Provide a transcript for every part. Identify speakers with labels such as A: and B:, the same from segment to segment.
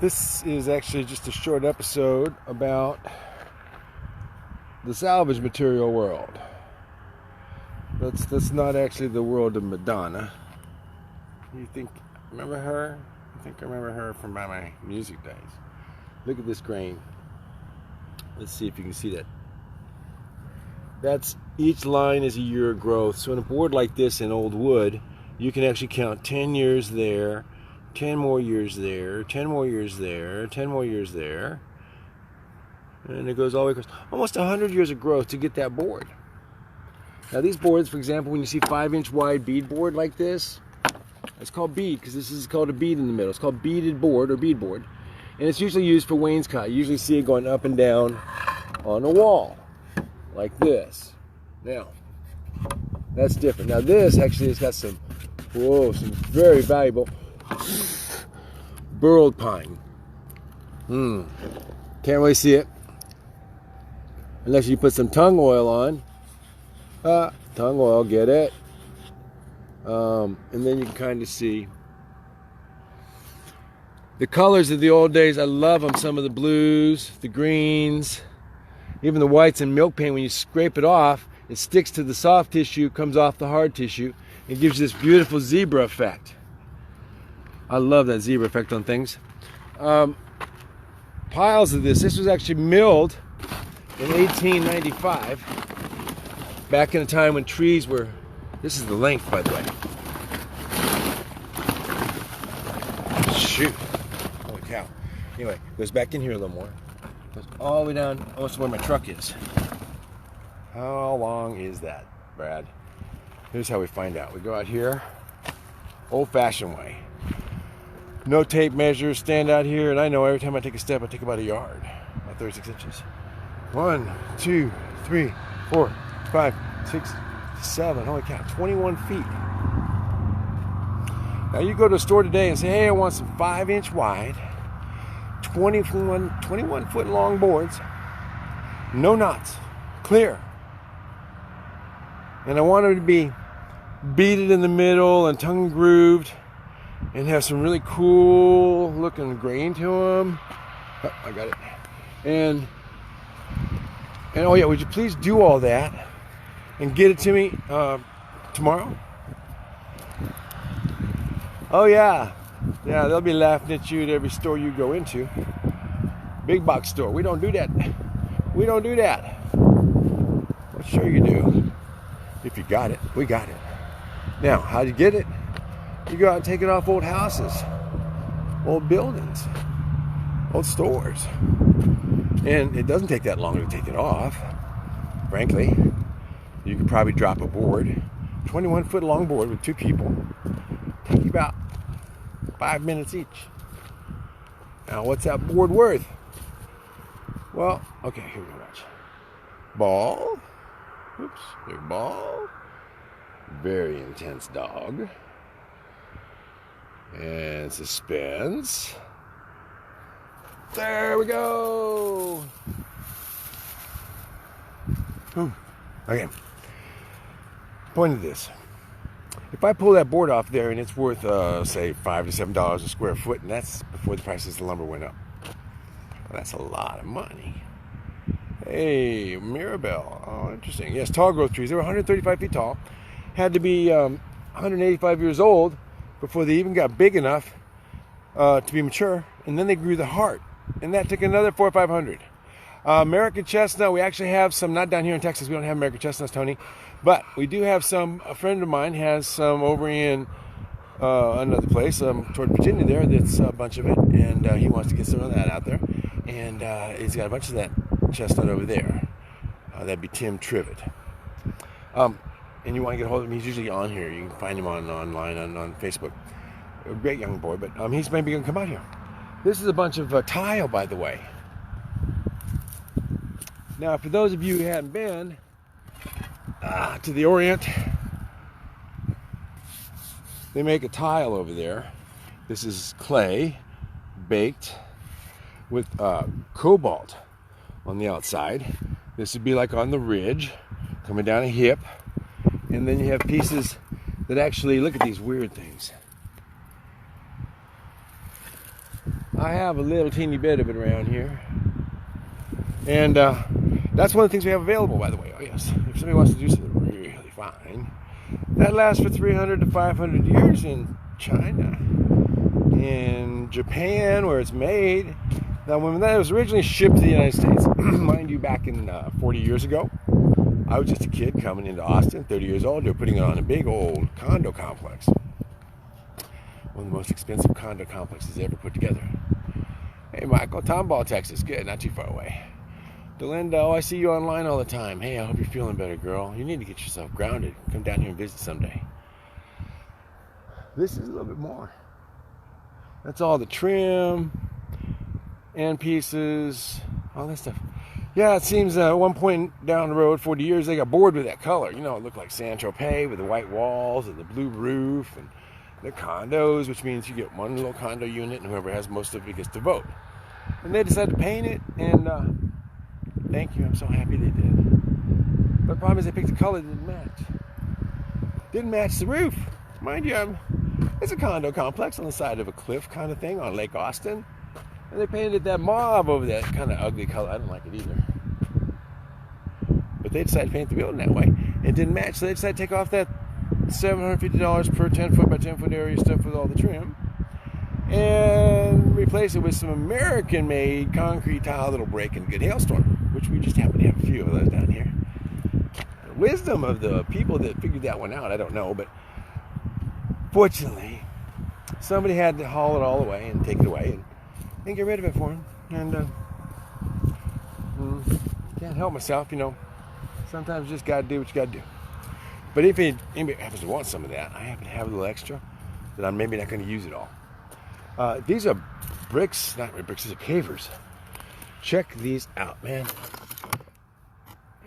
A: This is actually just a short episode about the salvage material world. That's not actually the world of Madonna. You think, remember her? I think I remember her from my music days. Look at this grain. Let's see if you can see that. That's, each line is a year of growth. So in a board like this in old wood, you can actually count 10 years there, 10 more years there, 10 more years there, 10 more years there. And it goes all the way across. Almost 100 years of growth to get that board. Now these boards, for example, when you see 5-inch wide bead board like this, it's called bead because this is called a bead in the middle. It's called beaded board or bead board. And it's usually used for wainscot. You usually see it going up and down on a wall like this. Now, that's different. Now this actually has got some very valuable burled pine. Can't really see it unless you put some tung oil on. Tung oil, get it? And then you can kind of see the colors of the old days. I love them. Some of the blues, the greens, even the whites and milk paint. When you scrape it off, it sticks to the soft tissue, comes off the hard tissue, and gives you this beautiful zebra effect. I love that zebra effect on things. Piles of this. This was actually milled in 1895, back in a time when trees were, this is the length, by the way. Shoot. Holy cow. Anyway, goes back in here a little more. Goes all the way down, almost to where my truck is. How long is that, Brad? Here's how we find out. We go out here, old-fashioned way. No tape measures, stand out here, and I know every time I take a step, I take about a yard, about 36 inches. 1, 2, 3, 4, 5, 6, 7, holy cow, 21 feet. Now you go to a store today and say, hey, I want some 5-inch wide, 21 foot long boards, no knots, clear. And I want them to be beaded in the middle and tongue grooved and have some really cool looking grain to them. Oh, I got it. And oh yeah, would you please do all that and get it to me tomorrow? Oh yeah, they'll be laughing at you at every store you go into. Big box store, we don't do that. We don't do that. Well, sure you do. If you got it, we got it. Now, how do you get it? You go out and take it off old houses, old buildings, old stores. And it doesn't take that long to take it off, frankly. You could probably drop a board, 21 foot long board with 2 people, take you about 5 minutes each. Now, what's that board worth? Well, okay, here we go, watch. Ball. Oops, big ball. Very intense dog. And suspense. There we go. Okay. Point of this. If I pull that board off there and it's worth, say, $5 to $7 a square foot, and that's before the prices of the lumber went up. Well, that's a lot of money. Hey, Mirabelle. Oh, interesting. Yes, tall growth trees. They were 135 feet tall. Had to be 185 years old before they even got big enough to be mature. And then they grew the heart. And that took another 400 or 500. American chestnut, we actually have some, not down here in Texas. We don't have American chestnuts, Tony. But we do have some. A friend of mine has some over in another place, toward Virginia there. That's a bunch of it. And he wants to get some of that out there. And he's got a bunch of that chestnut over there. That'd be Tim Trivet. And you want to get a hold of him, he's usually on here. You can find him online on Facebook. A great young boy, but he's maybe going to come out here. This is a bunch of tile, by the way. Now, for those of you who hadn't been to the Orient, they make a tile over there. This is clay, baked with cobalt on the outside. This would be like on the ridge, coming down a hip. And then you have pieces that actually, look at these weird things. I have a little teeny bit of it around here. And that's one of the things we have available, by the way. Oh, yes. If somebody wants to do something really fine, that lasts for 300 to 500 years in China, in Japan, where it's made. Now, when that was originally shipped to the United States, mind you, back in 40 years ago, I was just a kid coming into Austin, 30 years old. They were putting it on a big old condo complex. One of the most expensive condo complexes ever put together. Hey, Michael, Tomball, Texas. Good, not too far away. Delinda, oh, I see you online all the time. Hey, I hope you're feeling better, girl. You need to get yourself grounded. Come down here and visit someday. This is a little bit more. That's all the trim, end pieces, all that stuff. Yeah, it seems at one point down the road, 40 years, they got bored with that color. You know, it looked like Saint-Tropez with the white walls and the blue roof and the condos, which means you get one little condo unit and whoever has most of it gets to vote. And they decided to paint it, and thank you, I'm so happy they did. But the problem is they picked a color that didn't match. Didn't match the roof. Mind you, it's a condo complex on the side of a cliff kind of thing on Lake Austin. And they painted that mauve over that kind of ugly color. I don't like it either. But they decided to paint the building that way. It didn't match, so they decided to take off that $750 per 10 foot by 10 foot area stuff with all the trim and replace it with some American-made concrete tile that'll break in a good hailstorm, which we just happen to have a few of those down here. The wisdom of the people that figured that one out, I don't know, but fortunately, somebody had to haul it all away and take it away and get rid of it for them. And can't help myself, you know. Sometimes you just got to do what you got to do. But if anybody happens to want some of that, I happen to have a little extra that I'm maybe not going to use it all. These are bricks, not really bricks, these are pavers. Check these out, man.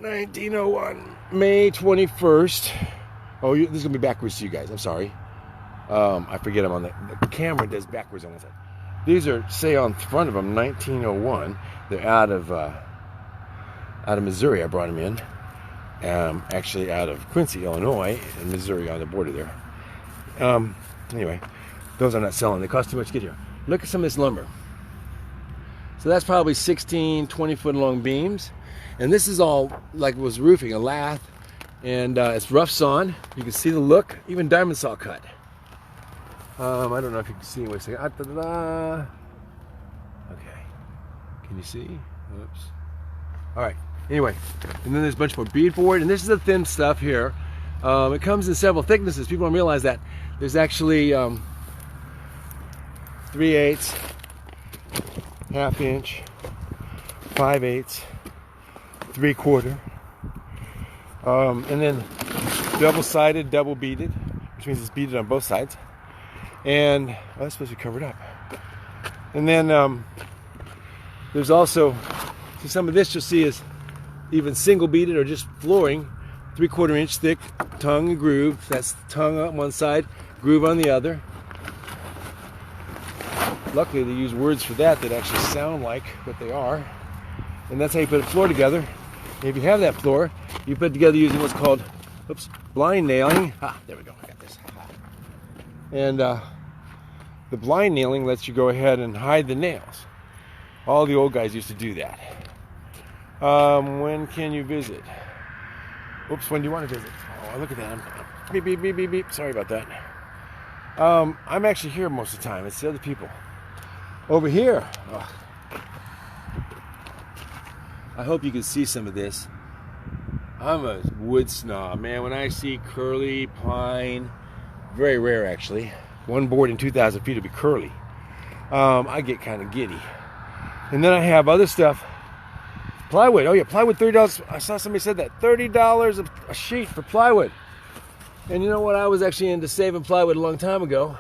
A: 1901, May 21st. Oh, this is going to be backwards to you guys. I'm sorry. I forget I'm on the camera does backwards on one side. These are, say on front of them, 1901. They're out of Missouri. I brought them in. Actually out of Quincy, Illinois, and Missouri on the border there. Anyway, those I'm not selling. They cost too much to get here. Look at some of this lumber. So that's probably 16, 20-foot long beams. And this is all like it was roofing, a lath. And it's rough sawn. You can see the look, even diamond saw cut. I don't know if you can see. Wait a second. Okay. Can you see? Oops. All right. Anyway, and then there's a bunch more beadboard, and this is the thin stuff here. It comes in several thicknesses. People don't realize that. There's actually 3/8, ½ inch, 5/8, 3/4, and then double-sided, double beaded, which means it's beaded on both sides. And that's supposed to be covered up. And then there's also, see, some of this you'll see is even single beaded or just flooring, 3/4 inch thick tongue and groove. That's tongue on one side, groove on the other. Luckily they use words for that actually sound like what they are. And that's how you put a floor together. And if you have that floor, you put it together using what's called, blind nailing. There we go, I got this. And the blind nailing lets you go ahead and hide the nails. All the old guys used to do that. When can you visit? Oops, when do you want to visit? Oh, look at that. Beep, beep, beep, beep, beep. Sorry about that. I'm actually here most of the time. It's the other people. Over here. Oh. I hope you can see some of this. I'm a wood snob, man. When I see curly pine, very rare actually. One board in 2,000 feet will be curly. I get kind of giddy. And then I have other stuff. Plywood. Oh yeah, plywood, $30. I saw somebody said that. $30 a sheet for plywood. And you know what? I was actually into saving plywood a long time ago.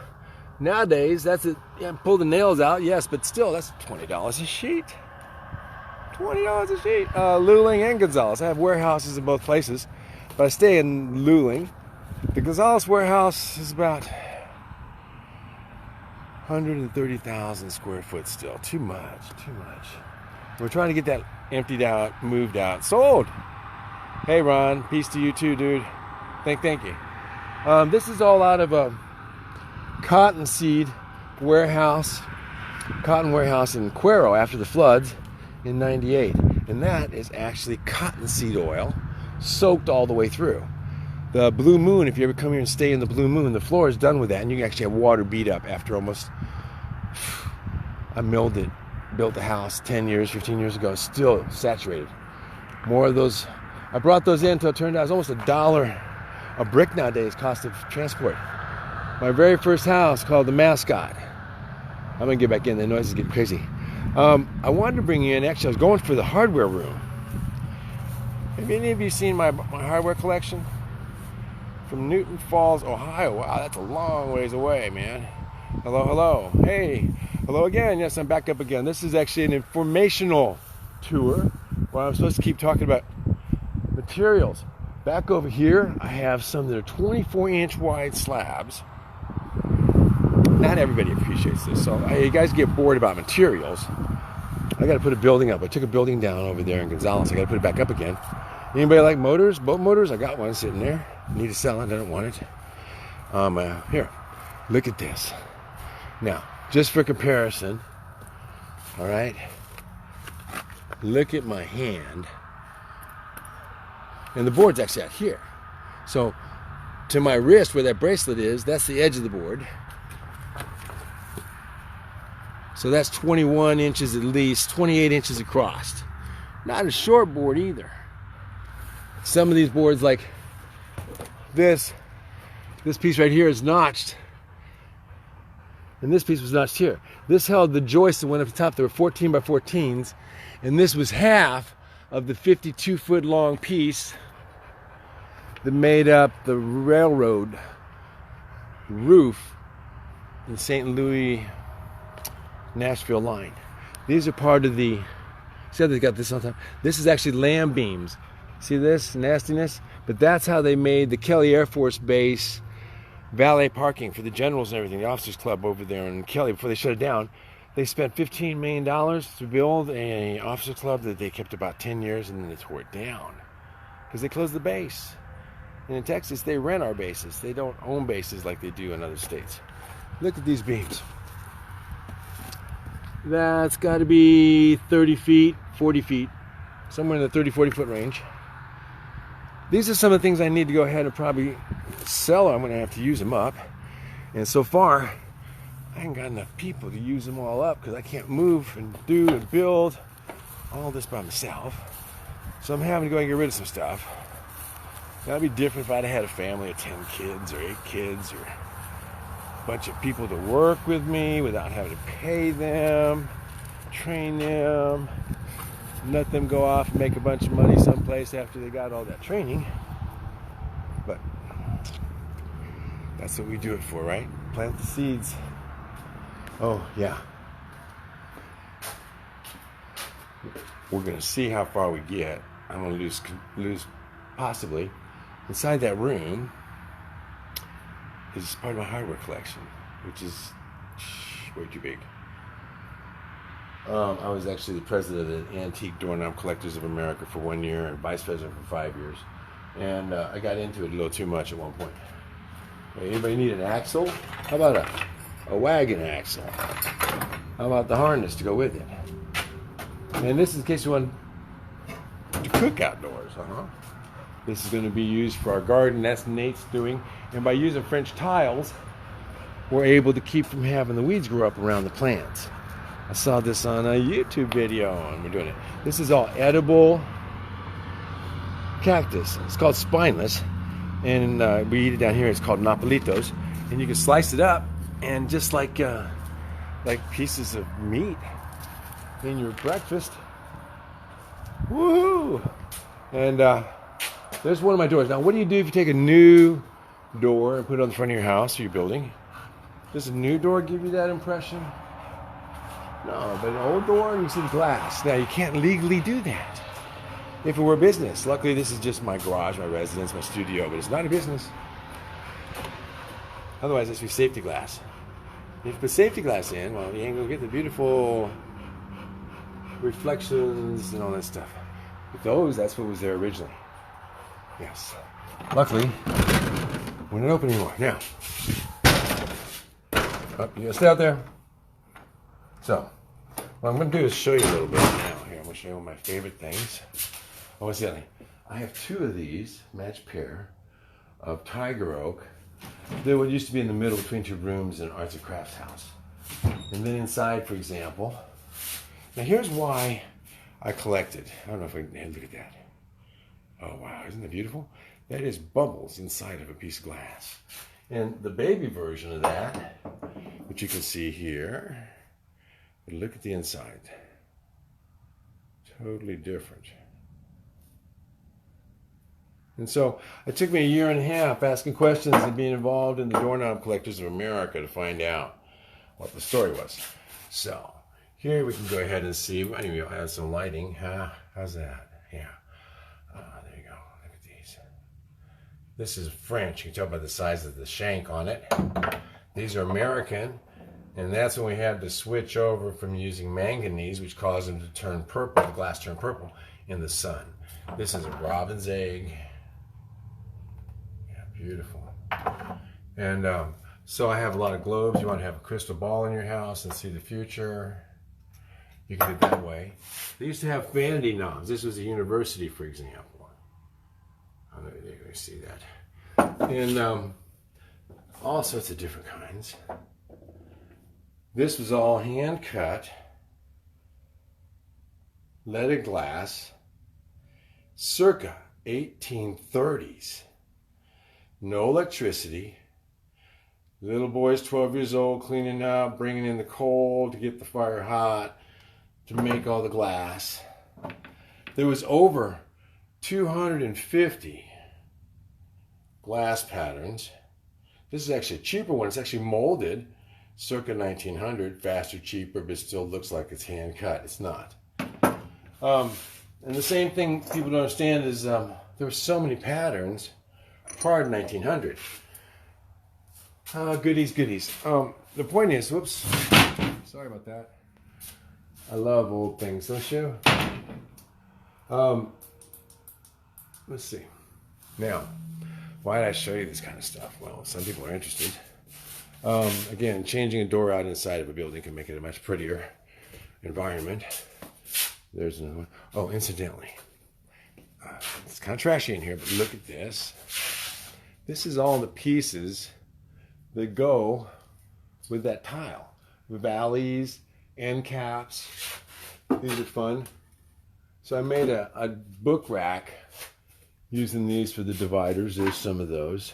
A: Nowadays, that's it. Yeah, pull the nails out, yes, but still, that's $20 a sheet. $20 a sheet. Luling and Gonzales. I have warehouses in both places, but I stay in Luling. The Gonzales warehouse is about 130,000 square foot still. Too much. We're trying to get that emptied out, moved out, sold. Hey, Ron. Peace to you too, dude. Thank you. This is all out of a cottonseed warehouse cotton warehouse in Cuero after the floods in '98. And that is actually cottonseed oil soaked all the way through. The Blue Moon, if you ever come here and stay in the Blue Moon, the floor is done with that, and you can actually have water beat up after almost, I milled it, built the house 10 years, 15 years ago, still saturated. More of those, I brought those in until it turned out it was almost $1 a brick nowadays, cost of transport. My very first house called the Mascot. I'm gonna get back in, the noise is getting crazy. I wanted to bring you in, actually I was going for the hardware room. Have any of you seen my hardware collection? From Newton Falls, Ohio. Wow, that's a long ways away, man. Hello, hello. Hey, hello again. Yes, I'm back up again. This is actually an informational tour where I'm supposed to keep talking about materials. Back over here, I have some that are 24-inch wide slabs. Not everybody appreciates this, so you guys get bored about materials. I got to put a building up. I took a building down over there in Gonzales. I got to put it back up again. Anybody like motors, boat motors? I got one sitting there. Need to sell it. I don't want it. Here, look at this. Now, just for comparison, all right, look at my hand. And the board's actually out here. So, to my wrist, where that bracelet is, that's the edge of the board. So that's 21 inches at least, 28 inches across. Not a short board either. Some of these boards, like this piece right here is notched. And this piece was notched here. This held the joist that went up the top. There were 14 by 14s. And this was half of the 52-foot long piece that made up the railroad roof in St. Louis, Nashville line. These are part of the, see how they got this on top? This is actually lamb beams. See this nastiness? But that's how they made the Kelly Air Force Base valet parking for the generals and everything, the officers club over there in Kelly. Before they shut it down, they spent $15 million to build an officer club that they kept about 10 years, and then they tore it down because they closed the base. And in Texas, they rent our bases. They don't own bases like they do in other states. Look at these beams. That's got to be 30 feet, 40 feet, somewhere in the 30, 40 foot range. These are some of the things I need to go ahead and probably sell. I'm going to have to use them up. And so far, I ain't got enough people to use them all up because I can't move and do and build all this by myself. So I'm having to go and get rid of some stuff. That'd be different if I'd had a family of 10 kids or 8 kids or a bunch of people to work with me without having to pay them, train them, let them go off and make a bunch of money someplace after they got all that training. But that's what we do it for, right? Plant the seeds. Oh, yeah. We're going to see how far we get. I'm going to lose possibly. Inside that room is part of my hardware collection, which is way too big. I was actually the president of the Antique Doorknob Collectors of America for 1 year and vice president for 5 years. And I got into it a little too much at one point. Anybody need an axle? How about a wagon axle? How about the harness to go with it? And this is in case you want to cook outdoors. This is going to be used for our garden. That's Nate's doing. And by using French tiles, we're able to keep from having the weeds grow up around the plants. I saw this on a YouTube video and we're doing it. This is all edible cactus. It's called spineless. And we eat it down here. It's called napolitos. And you can slice it up and just like pieces of meat in your breakfast. Woohoo! And there's one of my doors. Now, what do you do if you take a new door and put it on the front of your house or your building? Does a new door give you that impression? No, but an old door, you see the glass. Now, you can't legally do that if it were a business. Luckily, this is just my garage, my residence, my studio, but it's not a business. Otherwise, this would be safety glass. If you put safety glass in, well, you ain't going to get the beautiful reflections and all that stuff. With those, that's what was there originally. Yes. Luckily, we're not open anymore. Now, you gotta stay out there. So, what I'm going to do is show you a little bit now. Here, I'm going to show you one of my favorite things. Oh, what's the other thing? I have two of these, matched pair, of tiger oak. They would used to be in the middle between two rooms in an arts and crafts house. And then inside, for example, now here's why I collected. I don't know if I can look at that. Oh, wow, isn't that beautiful? That is bubbles inside of a piece of glass. And the baby version of that, which you can see here, look at the inside. Totally different. And so it took me a year and a half asking questions and being involved in the Doorknob Collectors of America to find out what the story was. So here we can go ahead and see. Anyway, I'll add some lighting. How's that? Yeah. There you go. Look at these. This is French. You can tell by the size of the shank on it. These are American. And that's when we had to switch over from using manganese, which caused them to turn purple, the glass turn purple, in the sun. This is a robin's egg. Yeah, beautiful. And so I have a lot of globes. You want to have a crystal ball in your house and see the future. You can do it that way. They used to have vanity knobs. This was a university, for example. Oh, there you go, see that. And all sorts of different kinds. This was all hand cut, leaded glass, circa 1830s. No electricity. Little boys 12 years old cleaning up, bringing in the coal to get the fire hot, to make all the glass. There was over 250 glass patterns. This is actually a cheaper one. It's actually molded. Circa 1900, faster, cheaper, but still looks like it's hand cut. It's not. And the same thing people don't understand is there were so many patterns prior to 1900. Goodies. The point is, whoops, sorry about that. I love old things, don't you? Let's see. Now, why did I show you this kind of stuff? Well, some people are interested. Again, changing a door out inside of a building can make it a much prettier environment. There's another one. Oh, incidentally, it's kind of trashy in here, but look at this. This is all the pieces that go with that tile. The valleys, end caps. These are fun. So I made a book rack using these for the dividers. There's some of those.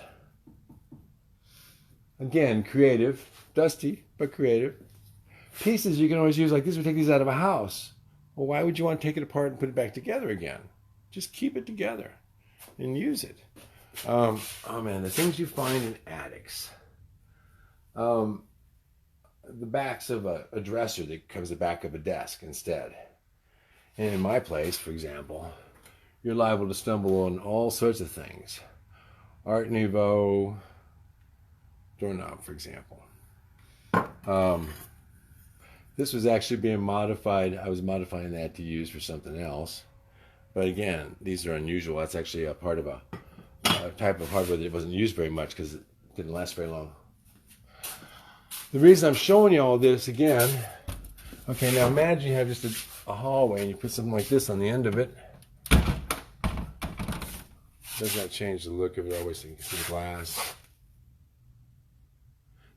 A: Again, creative, dusty, but creative. Pieces you can always use like this. We take these out of a house. Well, why would you want to take it apart and put it back together again? Just keep it together and use it. Oh man, the things you find in attics. The backs of a dresser that comes the back of a desk instead. And in my place, for example, you're liable to stumble on all sorts of things. Art Nouveau doorknob, for example. This was actually being modified. I was modifying that to use for something else. But again, these are unusual. That's actually a part of a type of hardware that wasn't used very much because it didn't last very long. The reason I'm showing you all this again, okay, now imagine you have just a hallway and you put something like this on the end of it. Does not change the look of it always, so you can see the glass.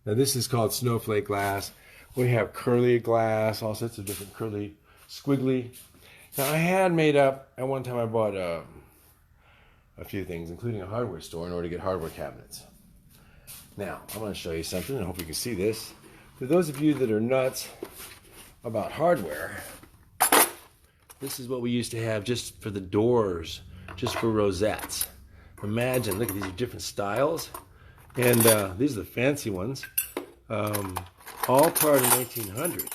A: Now this is called snowflake glass. We have curly glass, all sorts of different curly, squiggly. Now I had made up, at one time I bought a few things, including a hardware store in order to get hardware cabinets. Now, I'm going to show you something, and I hope you can see this. For those of you that are nuts about hardware, this is what we used to have just for the doors, just for rosettes. Imagine, look at these different styles. And these are the fancy ones. All part of 1800.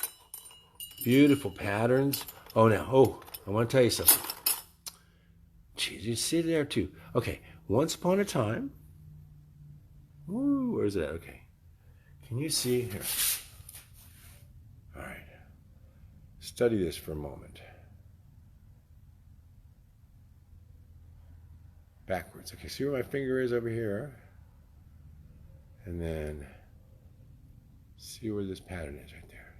A: Beautiful patterns. Oh, now, I want to tell you something. Geez, you see it there too. Okay, once upon a time. Ooh, where's it at? Okay. Can you see here? All right. Study this for a moment. Backwards. Okay, see where my finger is over here? And then see where this pattern is right there.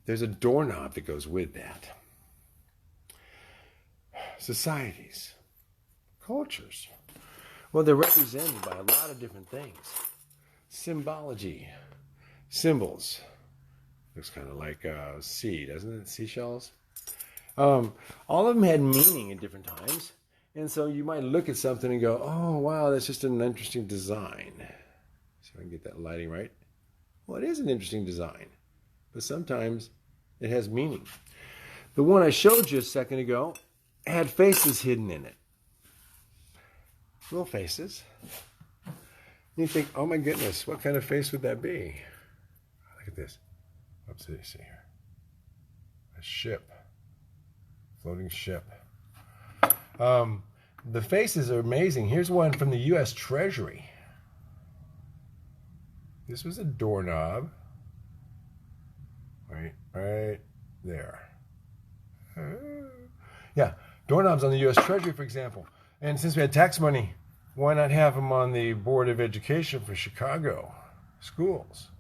A: There's a doorknob that goes with that. Societies, cultures. Well, they're represented by a lot of different things. Symbology, symbols. Looks kind of like a sea, doesn't it? Seashells. All of them had meaning at different times. And so you might look at something and go, oh, wow, that's just an interesting design. See if I can get that lighting right. Well, it is an interesting design, but sometimes it has meaning. The one I showed you a second ago had faces hidden in it. Little faces. You think, oh my goodness, what kind of face would that be? Look at this. What's this here? A ship. Floating ship. The faces are amazing. Here's one from the U.S. Treasury. This was a doorknob. Right there. Yeah, doorknobs on the U.S. Treasury, for example. And since we had tax money, why not have them on the Board of Education for Chicago schools?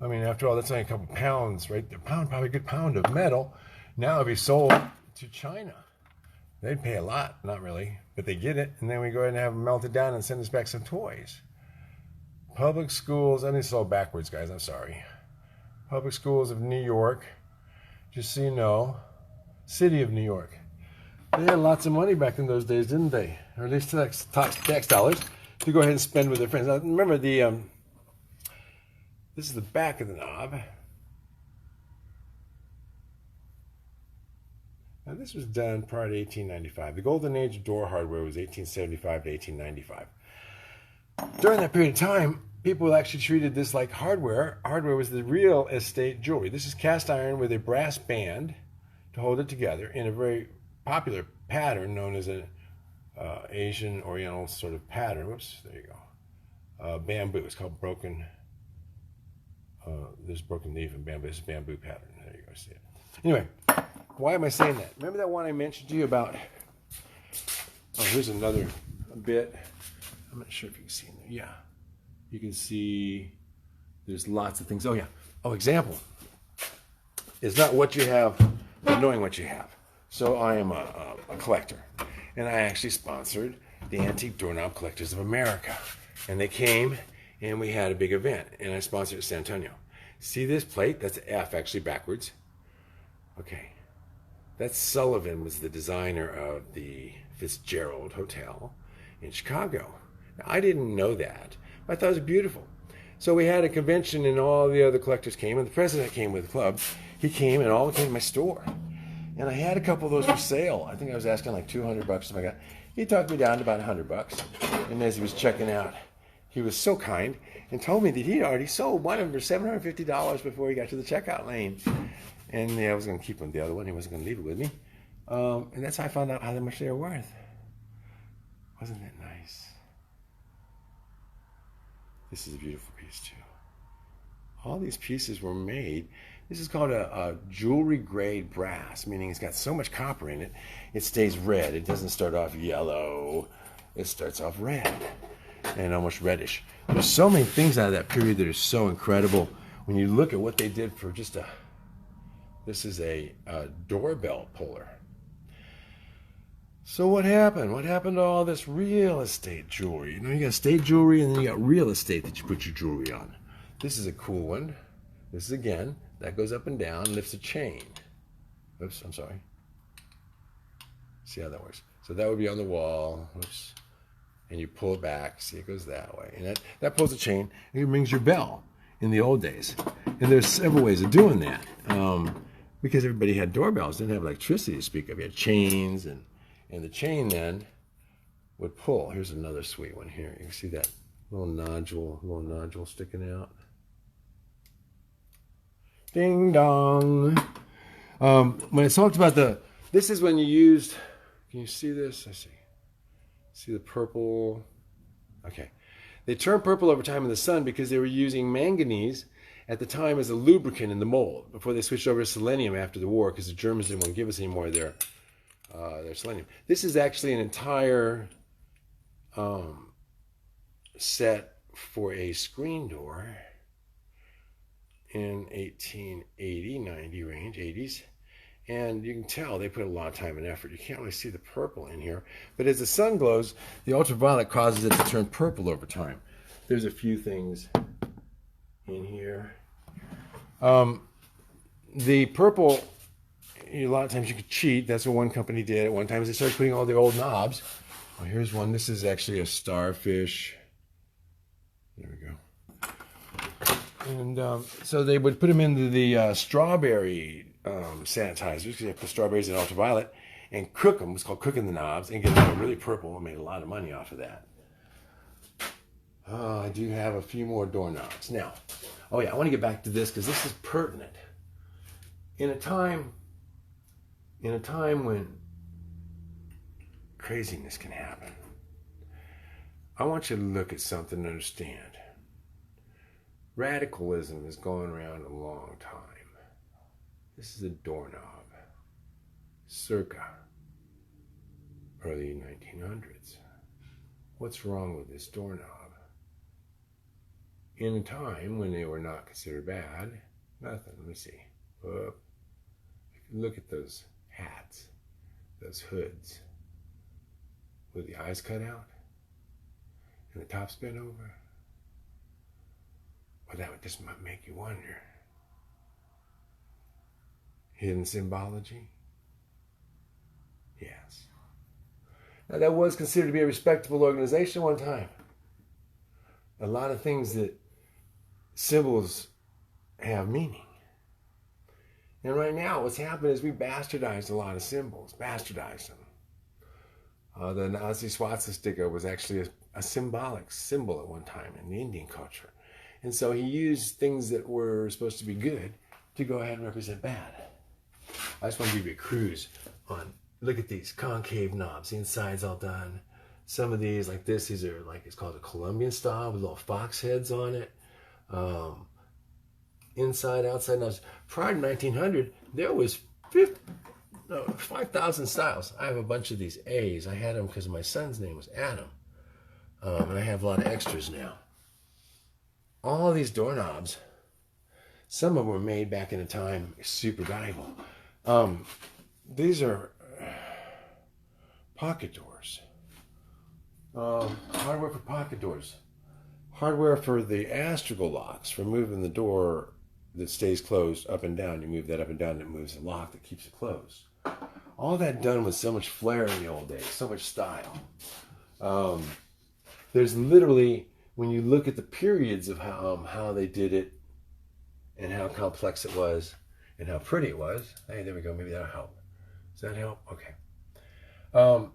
A: I mean, after all, that's only a couple pounds, right? A pound, probably a good pound of metal. Now it'd be sold to China. They'd pay a lot, not really, but they get it, and then we go ahead and have them melted down and send us back some toys. Public schools, I mean, it's all backwards, guys, I'm sorry. Public schools of New York, just so you know, city of New York. They had lots of money back in those days, didn't they? Or at least tax dollars to go ahead and spend with their friends. Now, remember, this is the back of the knob. Now, this was done prior to 1895. The golden age of door hardware was 1875 to 1895. During that period of time, people actually treated this like hardware. Hardware was the real estate jewelry. This is cast iron with a brass band to hold it together in a very popular pattern known as an Asian Oriental sort of pattern. Whoops, there you go. Bamboo. It's called broken. There's broken leaf and bamboo. This is bamboo pattern. There you go. See it. Anyway. Why am I saying that? Remember that one I mentioned to you about, oh, here's another bit. I'm not sure if you can see in there. Yeah. You can see there's lots of things. Oh, yeah. Oh, example. It's not what you have, but knowing what you have. So I am a collector, and I actually sponsored the Antique Doorknob Collectors of America. And they came, and we had a big event, and I sponsored it in San Antonio. See this plate? That's F, actually backwards. Okay. That Sullivan was the designer of the Fitzgerald Hotel in Chicago. Now, I didn't know that, but I thought it was beautiful. So we had a convention, and all the other collectors came, and the president came with the club. He came, and all came to my store. And I had a couple of those for sale. I think I was asking like $200 something like that. He talked me down to about $100. And as he was checking out, he was so kind and told me that he'd already sold one of them for $750 before he got to the checkout lane. And yeah, I was going to keep him the other one. He wasn't going to leave it with me. And that's how I found out how much they were worth. Wasn't that nice? This is a beautiful piece too. All these pieces were made. This is called a jewelry grade brass, meaning it's got so much copper in it, it stays red. It doesn't start off yellow. It starts off red and almost reddish. There's so many things out of that period that are so incredible. When you look at what they did for just this is a doorbell puller. So what happened? What happened to all this real estate jewelry? You know, you got estate jewelry and then you got real estate that you put your jewelry on. This is a cool one. This is again, that goes up and down, lifts a chain. Oops, I'm sorry. See how that works. So that would be on the wall. Oops. And you pull it back. See, it goes that way. And that pulls a chain and it rings your bell in the old days. And there's several ways of doing that. Because everybody had doorbells, didn't have electricity to speak of. You had chains, and the chain then would pull. Here's another sweet one here. You can see that little nodule sticking out. Ding dong. When I talked about this is when you used, can you see this? I see. See the purple? Okay. They turned purple over time in the sun because they were using manganese at the time as a lubricant in the mold before they switched over to selenium after the war because the Germans didn't want to give us any more of their selenium. This is actually an entire set for a screen door. in 1880, 90 range, 80s. And you can tell they put a lot of time and effort. You can't really see the purple in here. But as the sun glows, the ultraviolet causes it to turn purple over time. There's a few things in here. The purple, a lot of times you could cheat. That's what one company did. At one time, they started putting all the old knobs. Oh, here's one. This is actually a starfish. There we go. And so they would put them into the strawberry sanitizers, because they put strawberries in ultraviolet, and cook them. It's called cooking the knobs, and get them really purple, and made a lot of money off of that. I do have a few more doorknobs. Now, oh yeah, I want to get back to this because this is pertinent. In a time when craziness can happen, I want you to look at something and understand. Radicalism has gone around a long time. This is a doorknob, circa early 1900s. What's wrong with this doorknob? In a time when they were not considered bad, nothing. Let me see. Look at those hats, those hoods, with the eyes cut out and the tops bent over. Well, that would just make you wonder. Hidden symbology? Yes. Now, that was considered to be a respectable organization one time. A lot of things that symbols have meaning. And right now, what's happened is we bastardized a lot of symbols, bastardized them. The Nazi swastika was actually a symbolic symbol at one time in the Indian culture. And so he used things that were supposed to be good to go ahead and represent bad. I just want to give you a cruise on, look at these concave knobs. The inside's all done. Some of these, like this, these are like, it's called a Colombian style with little fox heads on it. Inside, outside knobs. Prior to 1900, there was 5,000 styles. I have a bunch of these A's. I had them because my son's name was Adam. And I have a lot of extras now. All of these doorknobs, some of them were made back in a time super valuable. These are pocket doors. Hardware for pocket doors. Hardware for the astragal locks, for moving the door that stays closed up and down. You move that up and down, and it moves the lock that keeps it closed. All that done with so much flair in the old days, so much style. There's literally, when you look at the periods of how they did it and how complex it was and how pretty it was. Hey, there we go. Maybe that'll help. Does that help? Okay.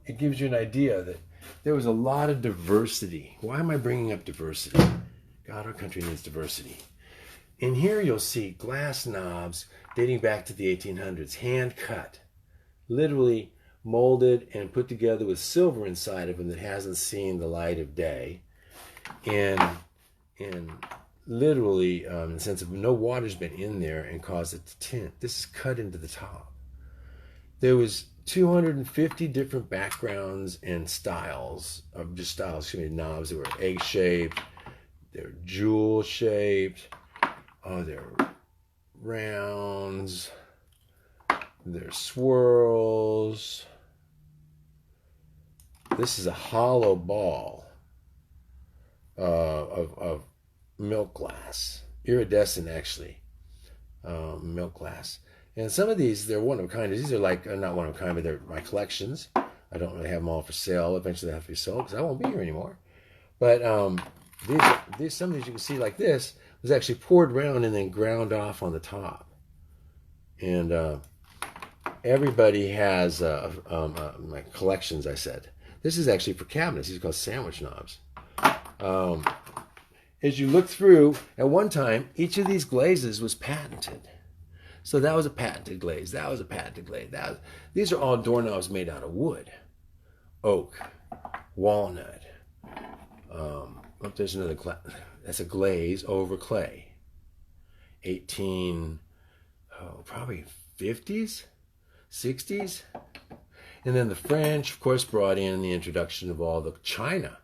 A: It gives you an idea that there was a lot of diversity. Why am I bringing up diversity? God, our country needs diversity. In here you'll see glass knobs dating back to the 1800s, hand cut, literally molded and put together with silver inside of them that hasn't seen the light of day. And literally, in the sense of no water's been in there and caused it to tint. This is cut into the top. There was 250 different backgrounds and styles, knobs that were egg-shaped, they're jewel-shaped, they're rounds, they're swirls. This is a hollow ball of milk glass, iridescent actually, milk glass. And some of these, they're one of a kind. These are like, not one of a kind, but they're my collections. I don't really have them all for sale. Eventually they have to be sold because I won't be here anymore. But these, some of these you can see like this was actually poured round and then ground off on the top. And everybody has my collections, I said. This is actually for cabinets. These are called sandwich knobs. As you look through, at one time, each of these glazes was patented. So that was a patented glaze. That was a patented glaze. These are all doorknobs made out of wood. Oak, walnut. There's another that's a glaze over clay. Probably 50s, 60s. And then the French, of course, brought in the introduction of all the china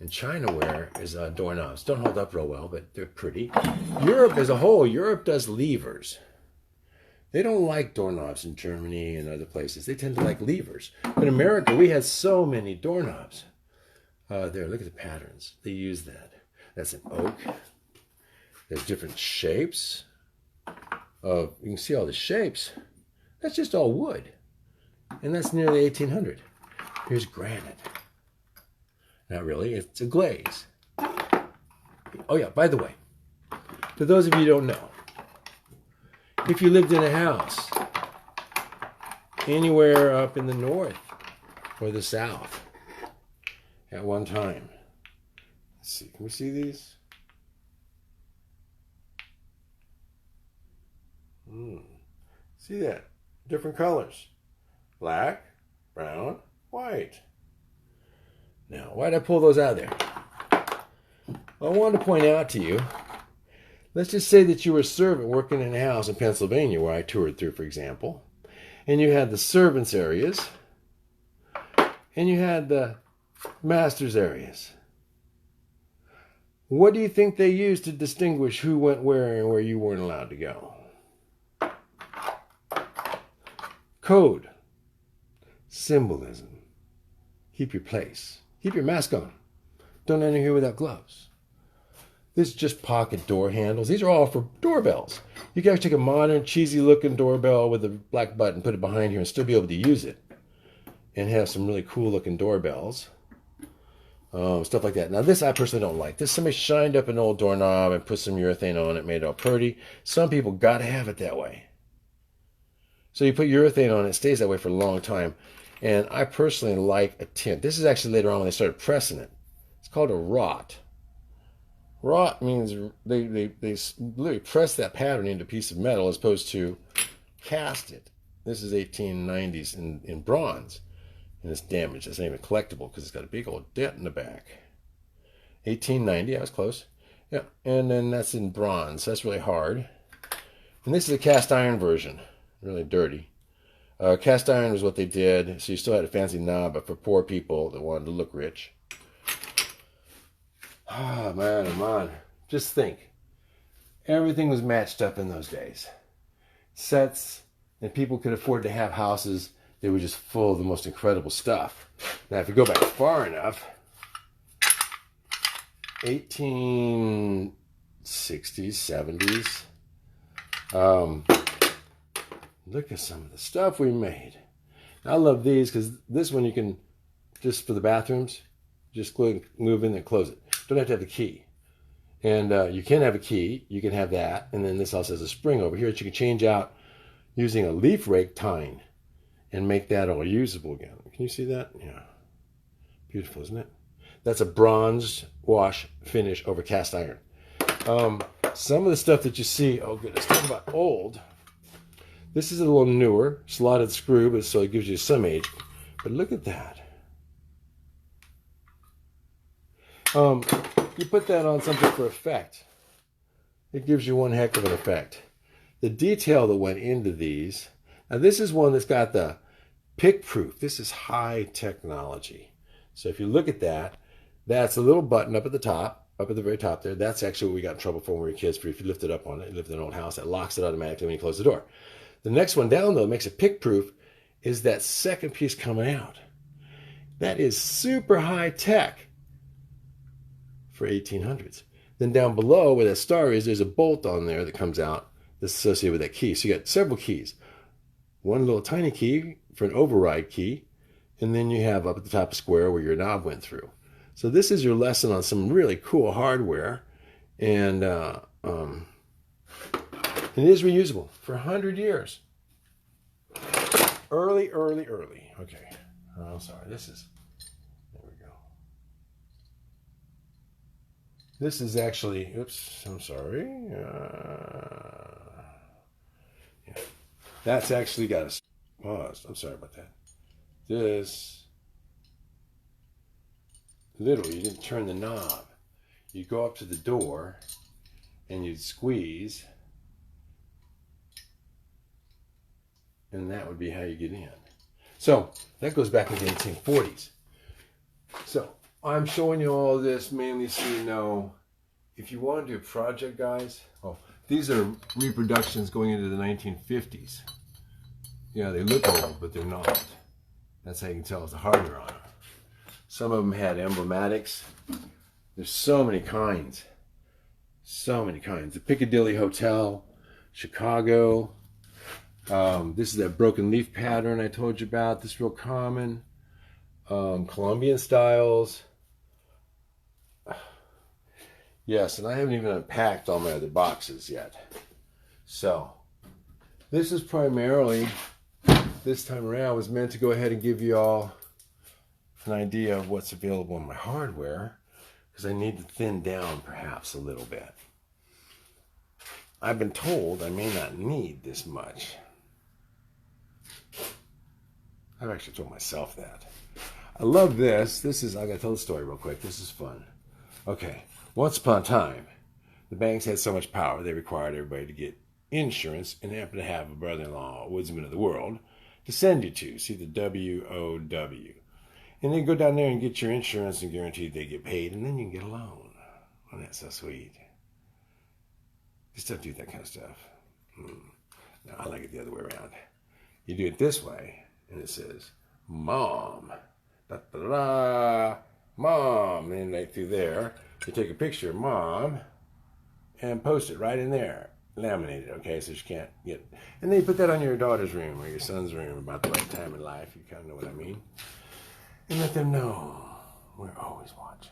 A: And Chinaware is doorknobs. Don't hold up real well, but they're pretty. Europe as a whole, Europe does levers. They don't like doorknobs in Germany and other places. They tend to like levers. But in America, we had so many doorknobs. There, look at the patterns. They use that. That's an oak. There's different shapes. You can see all the shapes. That's just all wood. And that's nearly 1800. Here's granite. Not really, it's a glaze. Oh yeah, by the way, for those of you who don't know, if you lived in a house anywhere up in the north or the south at one time, let's see, can we see these? See that? Different colors. Black, brown, white. Now, why did I pull those out of there? Well, I wanted to point out to you, let's just say that you were a servant working in a house in Pennsylvania where I toured through, for example, and you had the servants' areas, and you had the master's areas. What do you think they used to distinguish who went where and where you weren't allowed to go? Code. Symbolism. Keep your place. Keep your mask on. Don't enter here without gloves. This is just pocket door handles. These are all for doorbells. You can actually take a modern, cheesy-looking doorbell with a black button, put it behind here, and still be able to use it. And have some really cool-looking doorbells. Stuff like that. Now, this I personally don't like. This, somebody shined up an old doorknob and put some urethane on it, made it all pretty. Some people got to have it that way. So you put urethane on it, it stays that way for a long time. And I personally like a tint. This is actually later on when they started pressing it. It's called a wrought. Wrought means they literally press that pattern into a piece of metal as opposed to cast it. This is 1890s in bronze. And it's damaged. It's not even collectible because it's got a big old dent in the back. 1890, I was close. Yeah, and then that's in bronze. So that's really hard. And this is a cast iron version. Really dirty. Cast iron was what they did, so you still had a fancy knob, but for poor people that wanted to look rich. Ah, man, oh man. Just think. Everything was matched up in those days. Sets, and people could afford to have houses that were just full of the most incredible stuff. Now, if you go back far enough, 1860s, 70s, look at some of the stuff we made. I love these because this one you can, just for the bathrooms, just move in and close it. Don't have to have the key. And you can have a key. You can have that. And then this also has a spring over here that you can change out using a leaf rake tine and make that all usable again. Can you see that? Yeah. Beautiful, isn't it? That's a bronze wash finish over cast iron. Some of the stuff that you see, oh goodness, talk about old. This is a little newer, slotted screw, but so it gives you some age. But look at that. You put that on something for effect. It gives you one heck of an effect. The detail that went into these. Now this is one that's got the pick proof. This is high technology. So if you look at that, that's a little button up at the top, up at the very top there. That's actually what we got in trouble for when we were kids. For if you lift it up on it, you live in an old house, that locks it automatically when you close the door. The next one down, though, makes it pick-proof, is that second piece coming out. That is super high-tech for 1800s. Then down below, where that star is, there's a bolt on there that comes out that's associated with that key. So you got several keys. One little tiny key for an override key, and then you have up at the top of square where your knob went through. So this is your lesson on some really cool hardware, and it is reusable for 100 years. Early. Okay. I'm sorry. There we go. This is actually, oops, I'm sorry. Yeah. That's actually got a pause. I'm sorry about that. This, literally, you didn't turn the knob. You go up to the door and you'd squeeze, and that would be how you get in. So that goes back into the 1840s. So I'm showing you all this mainly so you know, if you want to do a project, guys, these are reproductions going into the 1950s. Yeah, they look old, but they're not. That's how you can tell it's the hardware on them. Some of them had emblematics. There's so many kinds. So many kinds. The Piccadilly Hotel, Chicago. This is that broken leaf pattern I told you about. This is real common. Colombian styles. Yes, and I haven't even unpacked all my other boxes yet. So, this is primarily, this time around, was meant to go ahead and give you all an idea of what's available in my hardware, because I need to thin down perhaps a little bit. I've been told I may not need this much. I've actually told myself that. I love this. This is, I gotta tell the story real quick. This is fun. Okay. Once upon a time, the banks had so much power they required everybody to get insurance and happen to have a brother-in-law, a woodsman of the world, to send you to. See the WOW. And then go down there and get your insurance and guaranteed they get paid, and then you can get a loan. Oh, that's so sweet. Just don't do that kind of stuff. No, I like it the other way around. You do it this way, and it says, Mom. Da, da, da, da, Mom. And right through there, you take a picture of Mom and post it right in there. Laminate it, okay, so she can't get... And then you put that on your daughter's room or your son's room about the right time in life. You kind of know what I mean. And let them know we're always watching.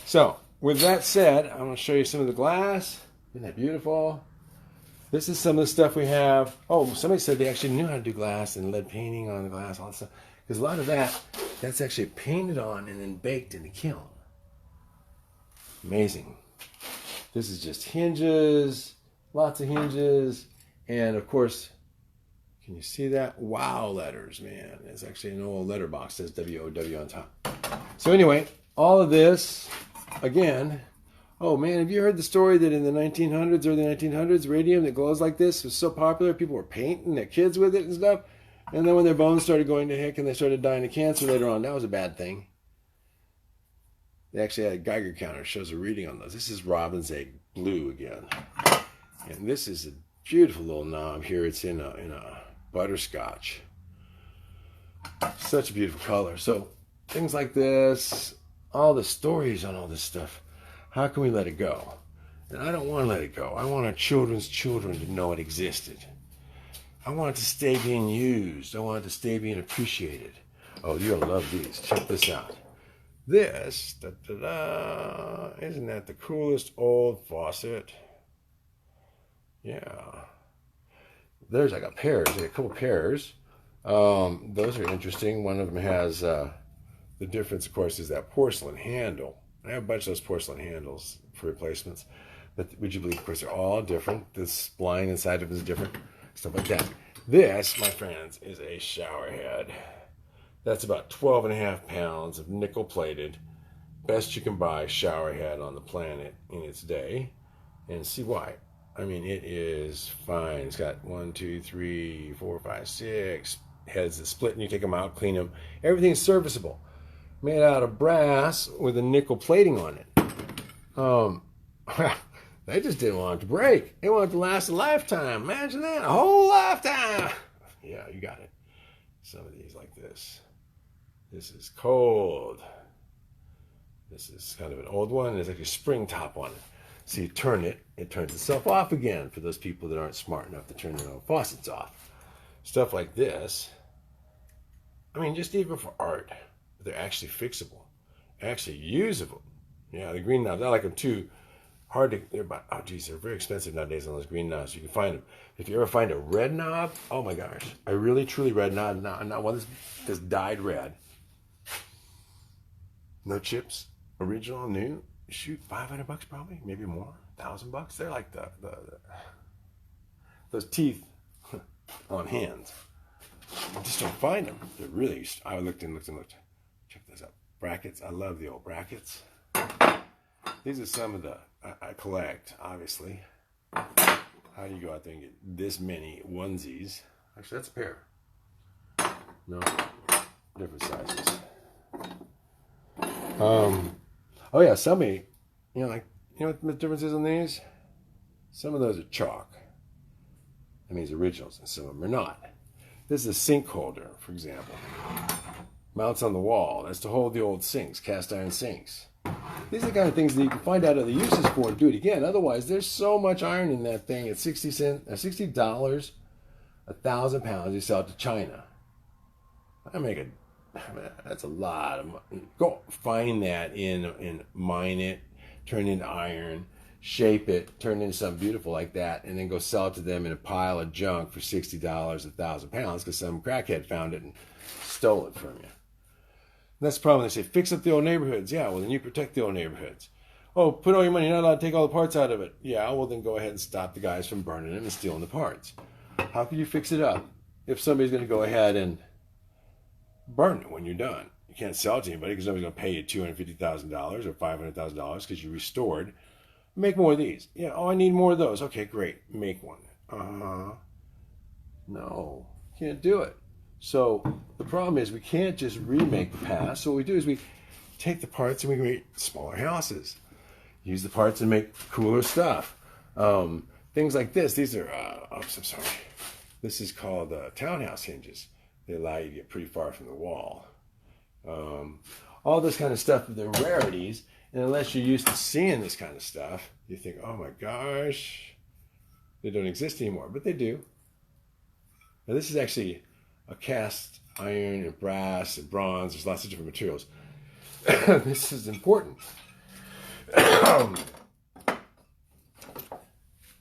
A: So, with that said, I'm going to show you some of the glass. Isn't that beautiful? This is some of the stuff we have. Oh, somebody said they actually knew how to do glass and lead painting on the glass, all that stuff. Because a lot of that's actually painted on and then baked in the kiln. Amazing. This is just hinges, lots of hinges, and of course, can you see that? Wow letters, man. It's actually an old letter box that says WOW on top. So anyway, all of this, again, oh man, have you heard the story that in the 1900s, early 1900s, radium that glows like this was so popular, people were painting their kids with it and stuff, and then when their bones started going to heck and they started dying of cancer later on, that was a bad thing. They actually had a Geiger counter, shows a reading on those. This is Robin's Egg Blue again. And this is a beautiful little knob here. It's in a butterscotch. Such a beautiful color. So things like this, all the stories on all this stuff, how can we let it go? And I don't want to let it go. I want our children's children to know it existed. I want it to stay being used. I want it to stay being appreciated. Oh, you'll love these. Check this out. This, isn't that the coolest old faucet? Yeah. There's, I got pairs, I got a couple pairs. Those are interesting. One of them has, the difference, of course, is that porcelain handle. I have a bunch of those porcelain handles for replacements. But would you believe, of course, they're all different. The spline inside of them is different. Stuff like that. This, my friends, is a shower head. That's about 12.5 pounds of nickel-plated, best you can buy shower head on the planet in its day. And see why. I mean, it is fine. It's got 1, 2, 3, 4, 5, 6 heads that split, and you take them out, clean them. Everything's serviceable. Made out of brass with a nickel plating on it. They just didn't want it to break. They wanted it to last a lifetime. Imagine that, a whole lifetime. Yeah, you got it. Some of these like this. This is cold. This is kind of an old one. There's like a spring top on it. So you turn it, it turns itself off again for those people that aren't smart enough to turn their own faucets off. Stuff like this. I mean, just even for art, they're actually fixable, actually usable. Yeah, the green knobs, I like them too. Hard to, they're about, oh geez, they're very expensive nowadays on those green knobs. You can find them. If you ever find a red knob, oh my gosh, a really truly red knob, not one that's dyed red. No chips, original, new. Shoot, $500 probably, maybe more, $1,000. They're like those teeth on hands. I just don't find them. They're really. I looked and looked and looked. Check this out. Brackets. I love the old brackets. These are some of the I collect. Obviously, how do you go out there and get this many onesies? Actually, that's a pair. No, different sizes. Oh yeah, somebody, like, what the difference is on these? Some of those are chalk. That means originals, and some of them are not. This is a sink holder, for example. Mounts on the wall. That's to hold the old sinks, cast iron sinks. These are the kind of things that you can find out other uses for and do it again. Otherwise, there's so much iron in that thing. At $60, 1,000 pounds, you sell it to China. That's a lot of money. Go find that and mine it, turn it into iron, shape it, turn it into something beautiful like that, and then go sell it to them in a pile of junk for $60, 1,000 pounds, because some crackhead found it and stole it from you. And that's the problem. They say, fix up the old neighborhoods. Yeah, well, then you protect the old neighborhoods. Oh, put all your money. You're not allowed to take all the parts out of it. Yeah, well, then go ahead and stop the guys from burning it and stealing the parts. How can you fix it up if somebody's going to go ahead and burn it when you're done? You can't sell it to anybody because nobody's going to pay you $250,000 or $500,000 because you restored. Make more of these. Yeah, oh, I need more of those. Okay, great. Make one. No, can't do it. So the problem is we can't just remake the past. So what we do is we take the parts and we create smaller houses. Use the parts and make cooler stuff. Things like this. These are, I'm sorry. This is called townhouse hinges. They allow you to get pretty far from the wall. All this kind of stuff, they're rarities. And unless you're used to seeing this kind of stuff, you think, oh my gosh, they don't exist anymore. But they do. Now this is actually a cast iron and brass and bronze. There's lots of different materials. This is important.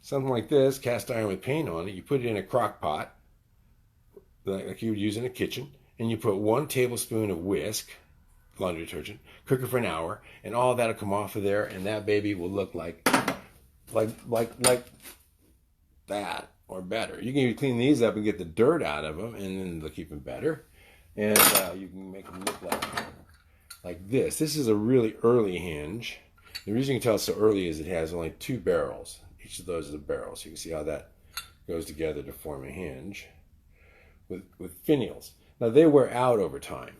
A: Something like this, cast iron with paint on it, you put it in a crock pot, like you would use in a kitchen, and you put 1 tablespoon of whisk, laundry detergent, cook it for an hour, and all that'll come off of there, and that baby will look like that or better. You can even clean these up and get the dirt out of them, and then they'll keep them better. And you can make them look like this. This is a really early hinge. The reason you can tell it's so early is it has only 2 barrels. Each of those is a barrel, so you can see how that goes together to form a hinge with finials. Now they wear out over time,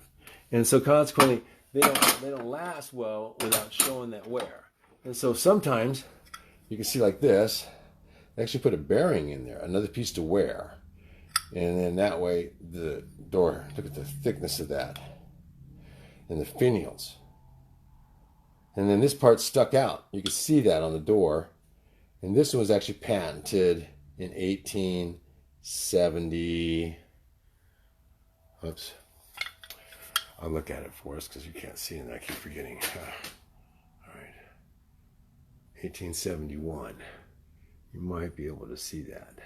A: and so consequently they don't last well without showing that wear. And so sometimes you can see like this. They actually put a bearing in there, another piece to wear, and then that way the door. Look at the thickness of that, and the finials. And then this part stuck out. You can see that on the door. And this one was actually patented in 1870. Oops. I'll look at it for us because you can't see it and I keep forgetting. All right. 1871. You might be able to see that.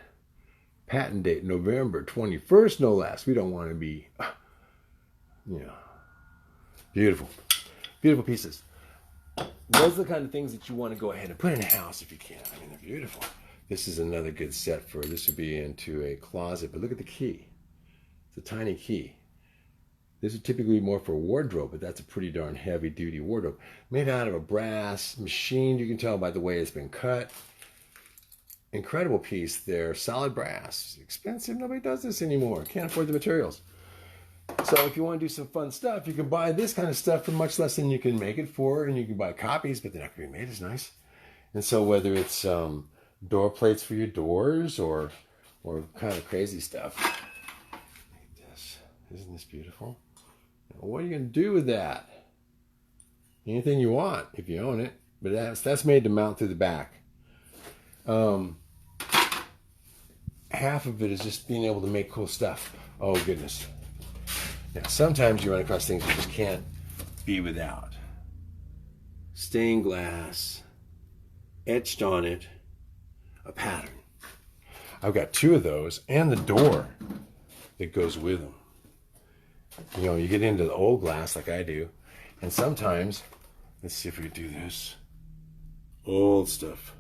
A: Patent date, November 21st, no less. We don't want to be, beautiful. Beautiful pieces. Those are the kind of things that you want to go ahead and put in a house if you can. I mean, they're beautiful. This is another good set for, this would be into a closet, but look at the key. It's a tiny key. This would typically be more for a wardrobe, but that's a pretty darn heavy duty wardrobe. Made out of a brass machine, you can tell by the way it's been cut. Incredible piece there, solid brass. Expensive, nobody does this anymore. Can't afford the materials. So if you want to do some fun stuff, you can buy this kind of stuff for much less than you can make it for, and you can buy copies, but they're not going to be made as nice. And so whether it's door plates for your doors or kind of crazy stuff. Like this. Isn't this beautiful? Now, what are you going to do with that? Anything you want if you own it, but that's made to mount through the back. Half of it is just being able to make cool stuff. Oh goodness. Now, sometimes you run across things you just can't be without. Stained glass, etched on it, a pattern. I've got 2 of those and the door that goes with them. You get into the old glass like I do, and sometimes, let's see if we can do this. Old stuff.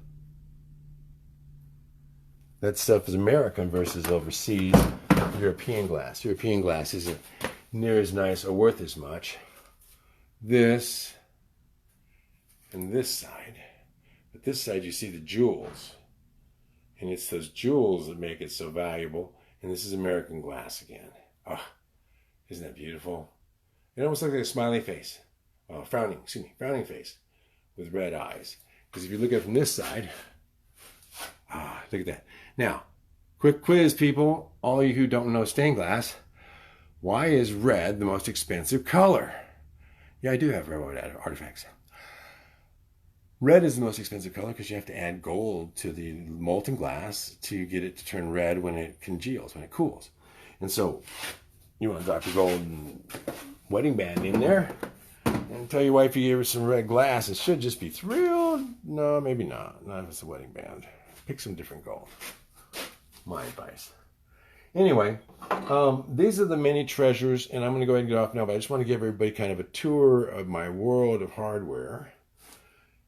A: That stuff is American versus overseas European glass. European glass isn't near as nice or worth as much. This and this side. But this side you see the jewels. And it's those jewels that make it so valuable. And this is American glass again. Oh, isn't that beautiful? It almost looks like a smiley face. frowning face with red eyes. Because if you look at it from this side, look at that. Now, quick quiz, people, all you who don't know stained glass, why is red the most expensive color? Yeah, I do have railroad artifacts. Red is the most expensive color because you have to add gold to the molten glass to get it to turn red when it congeals, when it cools. And so you want to drop your golden wedding band in there and tell your wife you gave her some red glass. It should just be thrilled. No, maybe not. Not if it's a wedding band. Pick some different gold. My advice. Anyway, these are the many treasures, and I'm going to go ahead and get off now, but I just want to give everybody kind of a tour of my world of hardware.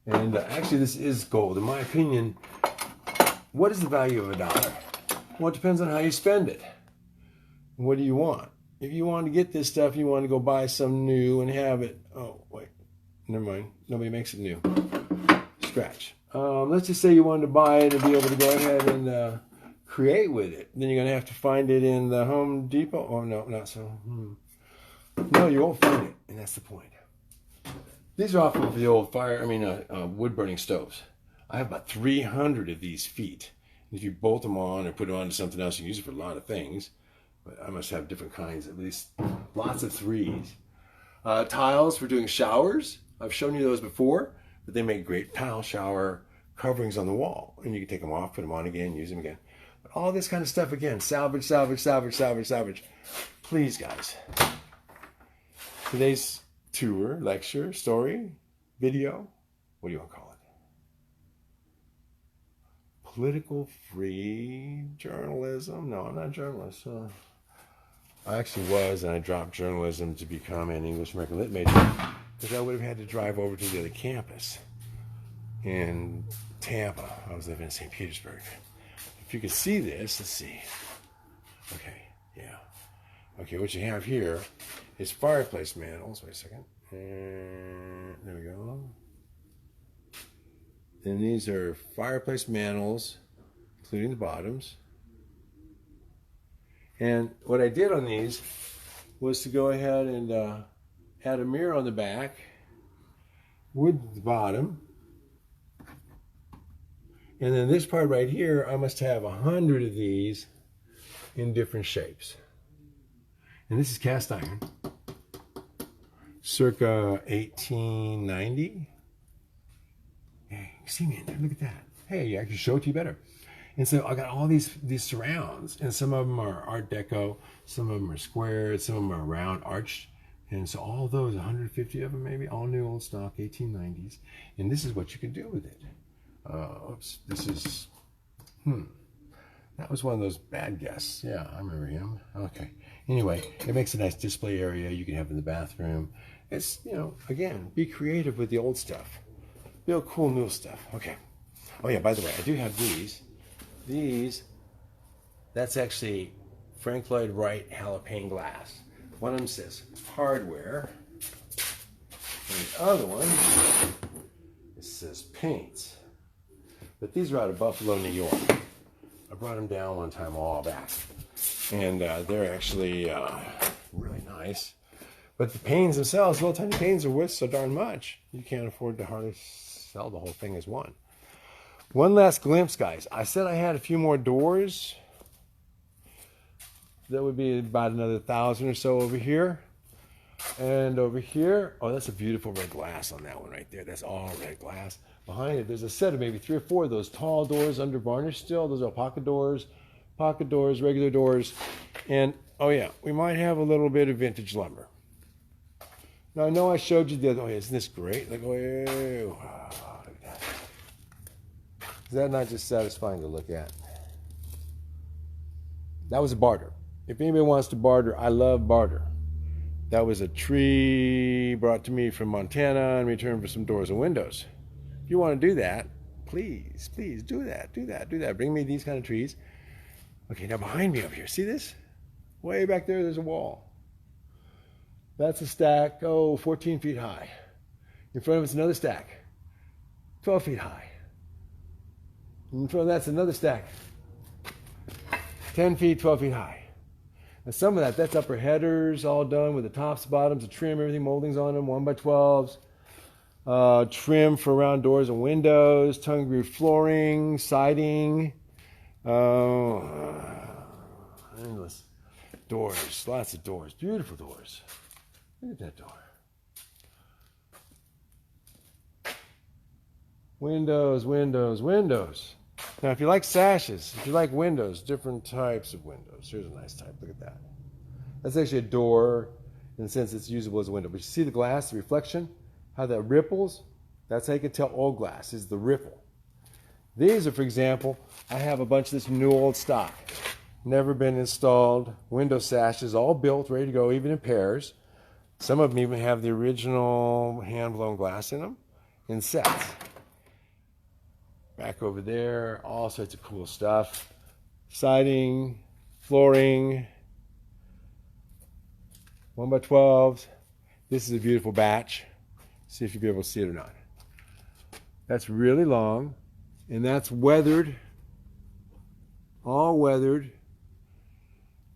A: And actually, this is gold. In my opinion, what is the value of $1? Well, it depends on how you spend it. What do you want? If you want to get this stuff, you want to go buy some new and have it. Oh, wait. Never mind. Nobody makes it new. Scratch. Let's just say you wanted to buy it and be able to go ahead and create with it. Then you're going to have to find it in the Home Depot. Oh, no, not so. No, you won't find it. And that's the point. These are off of the old wood-burning stoves. I have about 300 of these feet. If you bolt them on or put them onto something else, you can use it for a lot of things. But I must have different kinds, at least lots of threes. Tiles for doing showers. I've shown you those before, but they make great tile shower coverings on the wall. And you can take them off, put them on again, use them again. But all this kind of stuff again, salvage, salvage, salvage, salvage, salvage. Please, guys. Today's tour, lecture, story, video, what do you want to call it? Political free journalism? No, I'm not a journalist. I actually was, and I dropped journalism to become an English American Lit major because I would have had to drive over to the other campus in Tampa. I was living in St. Petersburg. If you can see this, let's see. Okay, yeah. Okay, what you have here is fireplace mantle. Wait a second. And there we go. And these are fireplace mantles, including the bottoms. And what I did on these was to go ahead and add a mirror on the back, wood at the bottom. And then this part right here, I must have 100 of these in different shapes. And this is cast iron, circa 1890. Hey, you see me in there, look at that. Hey, I can show it to you better. And so I got all these surrounds, and some of them are Art Deco, some of them are squared, some of them are round, arched. And so all those, 150 of them maybe, all new old stock, 1890s. And this is what you can do with it. Oops, this is, that was one of those bad guests. Yeah, I remember him. Okay. Anyway, it makes a nice display area you can have in the bathroom. It's, again, be creative with the old stuff. Build cool new stuff. Okay. Oh yeah, by the way, I do have these. These, that's actually Frank Lloyd Wright halopane glass. One of them says hardware. And the other one, it says paints. But these are out of Buffalo, New York. I brought them down one time a while back. And they're actually really nice. But the panes themselves, little tiny panes, are worth so darn much. You can't afford to hardly sell the whole thing as one. One last glimpse, guys. I said I had a few more doors. That would be about another 1,000 or so over here. And over here, oh, that's a beautiful red glass on that one right there. That's all red glass. Behind it, there's a set of maybe 3 or 4 of those tall doors under varnish still. Those are pocket doors, regular doors. And, oh yeah, we might have a little bit of vintage lumber. Now, I know I showed you the other, oh, isn't this great? Like, oh, wow, look at that. Is that not just satisfying to look at? That was a barter. If anybody wants to barter, I love barter. That was a tree brought to me from Montana in return for some doors and windows. If you want to do that, please do that. Bring me these kind of trees. Okay, now behind me over here, see this? Way back there's a wall. That's a stack, 14 feet high. In front of it's another stack, 12 feet high. In front of that's another stack, 10 feet, 12 feet high. And some of that's upper headers, all done with the tops, bottoms, the trim, everything, moldings on them, 1x12s. Trim for round doors and windows, tongue groove flooring, siding, endless doors, lots of doors, beautiful doors. Look at that door. Windows, windows, windows. Now, if you like sashes, if you like windows, different types of windows. Here's a nice type. Look at that. That's actually a door in the sense it's usable as a window. But you see the glass, the reflection, how that ripples? That's how you can tell old glass is the ripple. These are, for example, I have a bunch of this new old stock. Never been installed. Window sashes, all built, ready to go, even in pairs. Some of them even have the original hand-blown glass in them, in sets. Back over there, all sorts of cool stuff. Siding, flooring, 1x12s. This is a beautiful batch. See if you'll be able to see it or not. That's really long, and that's weathered, all weathered,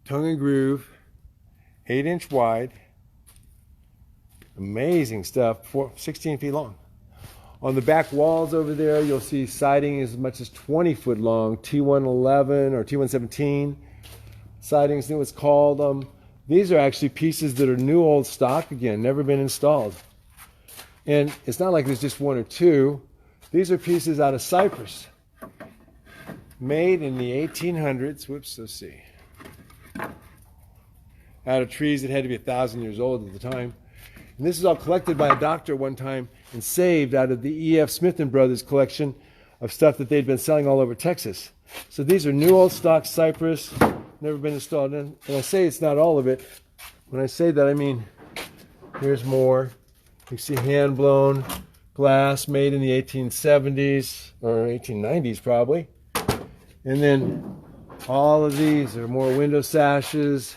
A: tongue and groove, 8-inch wide. Amazing stuff, 16 feet long. On the back walls over there, you'll see siding as much as 20 foot long, T111 or T117. Siding is what's called. These are actually pieces that are new old stock, again, never been installed. And it's not like there's just one or two. These are pieces out of Cyprus, made in the 1800s. Whoops, let's see. Out of trees that had to be 1,000 years old at the time. And this is all collected by a doctor one time and saved out of the E.F. Smith & Brothers collection of stuff that they'd been selling all over Texas. So these are new old stock Cypress, never been installed. And I say it's not all of it. When I say that, I mean, here's more. You see hand-blown glass made in the 1870s or 1890s probably. And then all of these are more window sashes,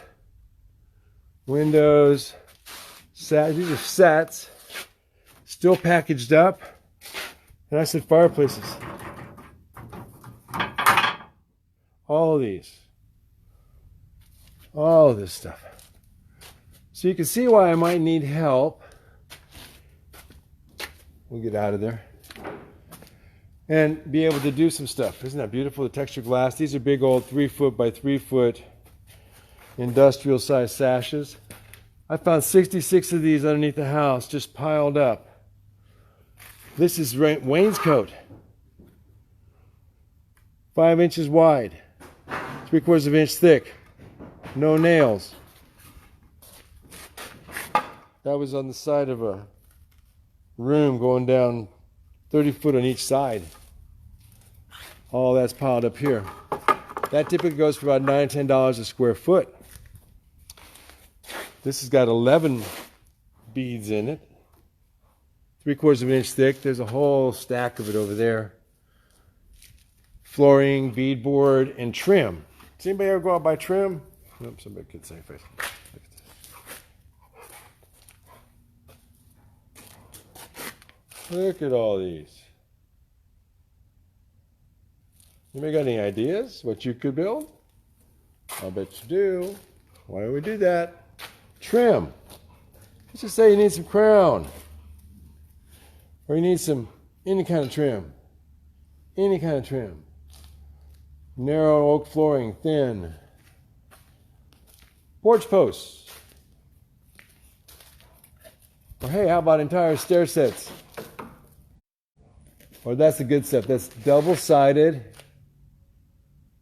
A: windows, these are sets, still packaged up. And I said fireplaces. All of these. All of this stuff. So you can see why I might need help. We'll get out of there. And be able to do some stuff. Isn't that beautiful? The textured glass. These are big old 3 foot by 3 foot industrial size sashes. I found 66 of these underneath the house, just piled up. This is wainscot. 5 inches wide, 3/4 of an inch thick, no nails. That was on the side of a room going down 30 foot on each side. All that's piled up here. That typically goes for about $9 to $10 a square foot. This has got 11 beads in it, 3/4 of an inch thick. There's a whole stack of it over there. Flooring, beadboard, and trim. Does anybody ever go out and buy trim? Nope, somebody could say face. Look at all these. Anybody got any ideas what you could build? I'll bet you do. Why don't we do that? Trim. Let's just say you need some crown. Or you need any kind of trim. Any kind of trim. Narrow oak flooring, thin. Porch posts. Or hey, how about entire stair sets? Or that's the good stuff. That's double-sided,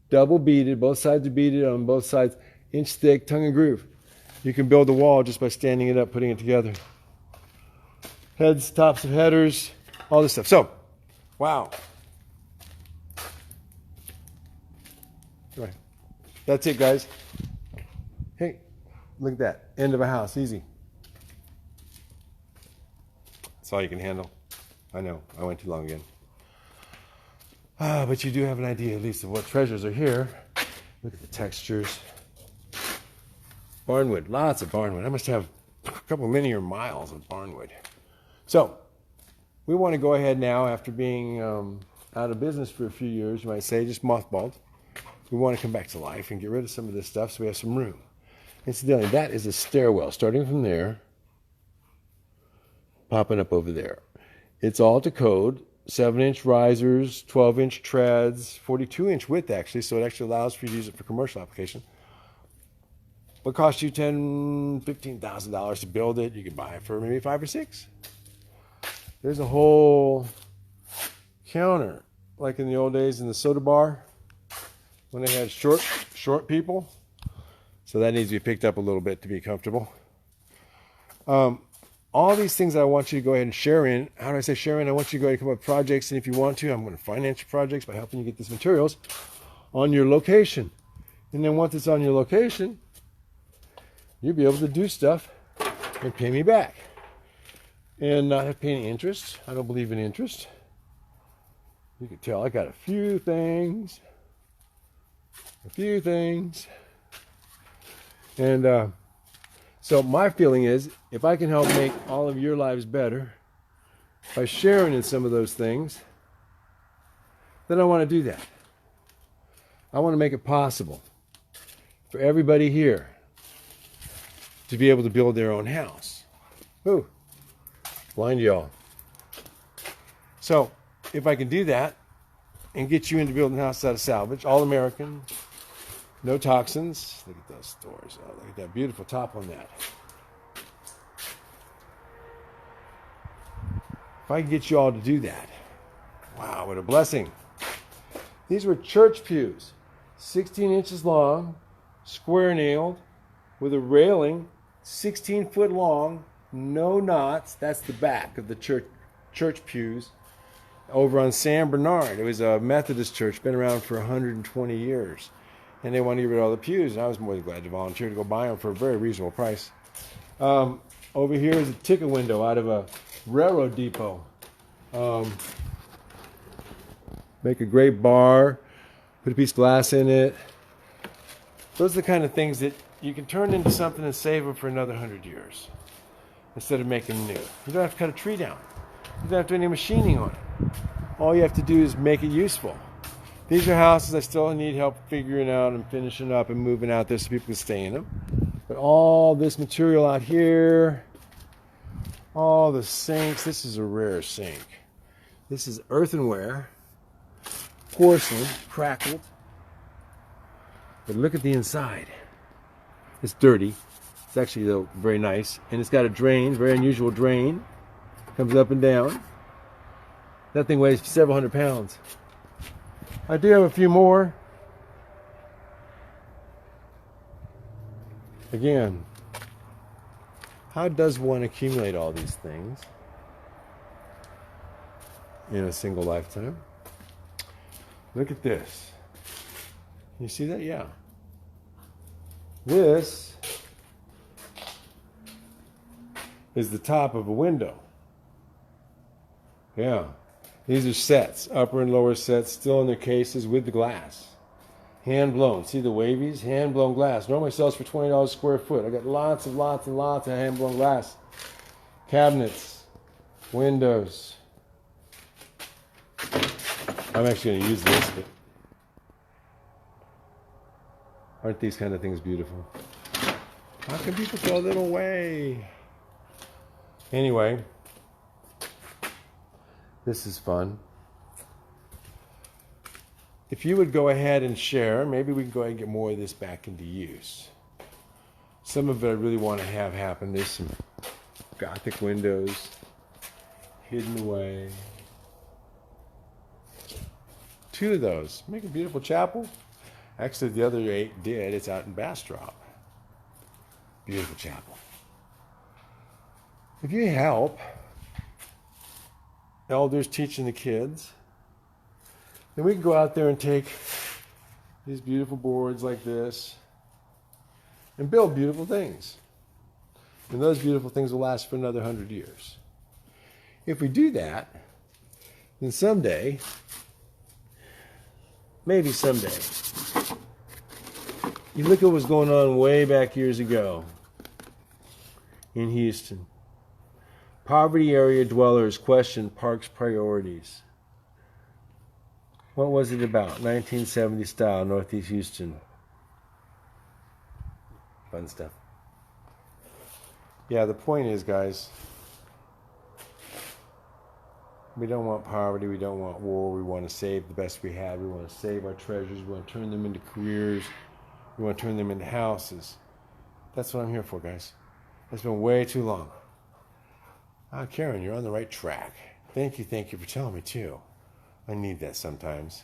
A: double beaded. Both sides are beaded on both sides. Inch thick, tongue and groove. You can build a wall just by standing it up, putting it together. Heads, tops of headers, all this stuff. So, wow. Right. That's it, guys. Hey, look at that. End of a house. Easy. That's all you can handle. I know. I went too long again. But you do have an idea, at least, of what treasures are here. Look at the textures. Barnwood. Lots of barnwood. I must have a couple linear miles of barnwood. So, we want to go ahead now, after being out of business for a few years, you might say, just mothballed. We want to come back to life and get rid of some of this stuff so we have some room. Incidentally, that is a stairwell starting from there, popping up over there. It's all to code, 7-inch risers, 12-inch treads, 42-inch width actually, so it actually allows for you to use it for commercial application. What cost you $10,000-$15,000 to build it? You can buy it for maybe $5,000 or $6,000. There's a whole counter, like in the old days in the soda bar, when they had short people. So that needs to be picked up a little bit to be comfortable. All these things I want you to go ahead and share in. How do I say share in? I want you to go ahead and come up with projects, and if you want to, I'm going to finance your projects by helping you get these materials on your location. And then once it's on your location, you'll be able to do stuff and pay me back. And not have to pay any interest. I don't believe in interest. You can tell I got a few things. And so my feeling is, if I can help make all of your lives better by sharing in some of those things, then I want to do that. I want to make it possible for everybody here to be able to build their own house. Ooh, blind y'all. So if I can do that and get you into building a house out of salvage, all American, no toxins. Look at those doors. Oh, look at that beautiful top on that. If I can get you all to do that, wow, what a blessing. These were church pews, 16 inches long, square nailed, with a railing, 16 foot long, no knots. That's the back of the church pews over on San Bernard. It was a Methodist church, been around for 120 years. And they wanted to get rid of all the pews, and I was more than glad to volunteer to go buy them for a very reasonable price. Over here is a ticket window out of a railroad depot. Make a great bar, put a piece of glass in it. Those are the kind of things that you can turn into something and save them for another 100 years instead of making them new. You don't have to cut a tree down. You don't have to do any machining on it. All you have to do is make it useful. These are houses I still need help figuring out and finishing up and moving out there so people can stay in them. But all this material out here, all the sinks, this is a rare sink. This is earthenware, porcelain, crackled. But look at the inside. It's dirty. It's actually though very nice. And it's got a drain, very unusual drain. Comes up and down. That thing weighs several hundred pounds. I do have a few more. Again, how does one accumulate all these things in a single lifetime? Look at this. You see that? Yeah. This is the top of a window. Yeah. These are sets, upper and lower sets, still in their cases with the glass. Hand blown. See the wavies? Hand blown glass. Normally sells for $20 a square foot. I got lots and lots of hand blown glass. Cabinets, windows. I'm actually going to use this, but aren't these kind of things beautiful? How can people throw them away? Anyway, this is fun. If you would go ahead and share, maybe we can go ahead and get more of this back into use. Some of it I really want to have happen. There's some Gothic windows hidden away. 2 of those. Make a beautiful chapel. Actually, the other 8 did. It's out in Bastrop. Beautiful chapel. If you help elders teaching the kids, then we can go out there and take these beautiful boards like this and build beautiful things. And those beautiful things will last for another 100 years. If we do that, then someday, maybe someday, you look at what was going on way back years ago in Houston. Poverty area dwellers questioned park's priorities. What was it about? 1970 style, Northeast Houston. Fun stuff. Yeah, the point is, guys, we don't want poverty. We don't want war. We want to save the best we have. We want to save our treasures. We want to turn them into careers. We want to turn them into houses. That's what I'm here for, guys. It's been way too long. Karen, you're on the right track. Thank you for telling me, too. I need that sometimes.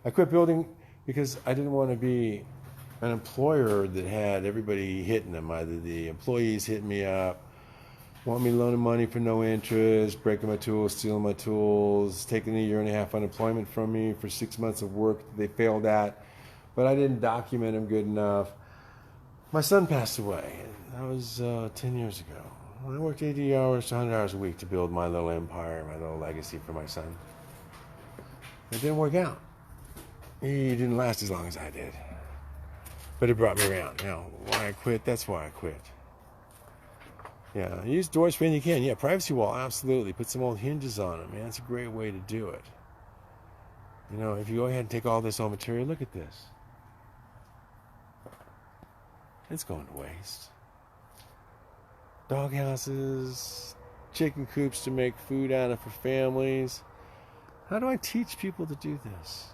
A: I quit building because I didn't want to be an employer that had everybody hitting them. Either the employees hitting me up, want me loaning money for no interest, breaking my tools, stealing my tools, taking 1.5 years unemployment from me for 6 months of work that they failed at, but I didn't document them good enough. My son passed away. That was 10 years ago. I worked 80 hours to 100 hours a week to build my little empire, my little legacy for my son. It didn't work out. He didn't last as long as I did. But it brought me around. Now, why I quit, that's why I quit. Yeah, use doors when you can. Yeah, privacy wall, absolutely. Put some old hinges on them, man. It's a great way to do it. You know, if you go ahead and take all this old material, look at this. It's going to waste. Dog houses, chicken coops to make food out of for families. How do I teach people to do this?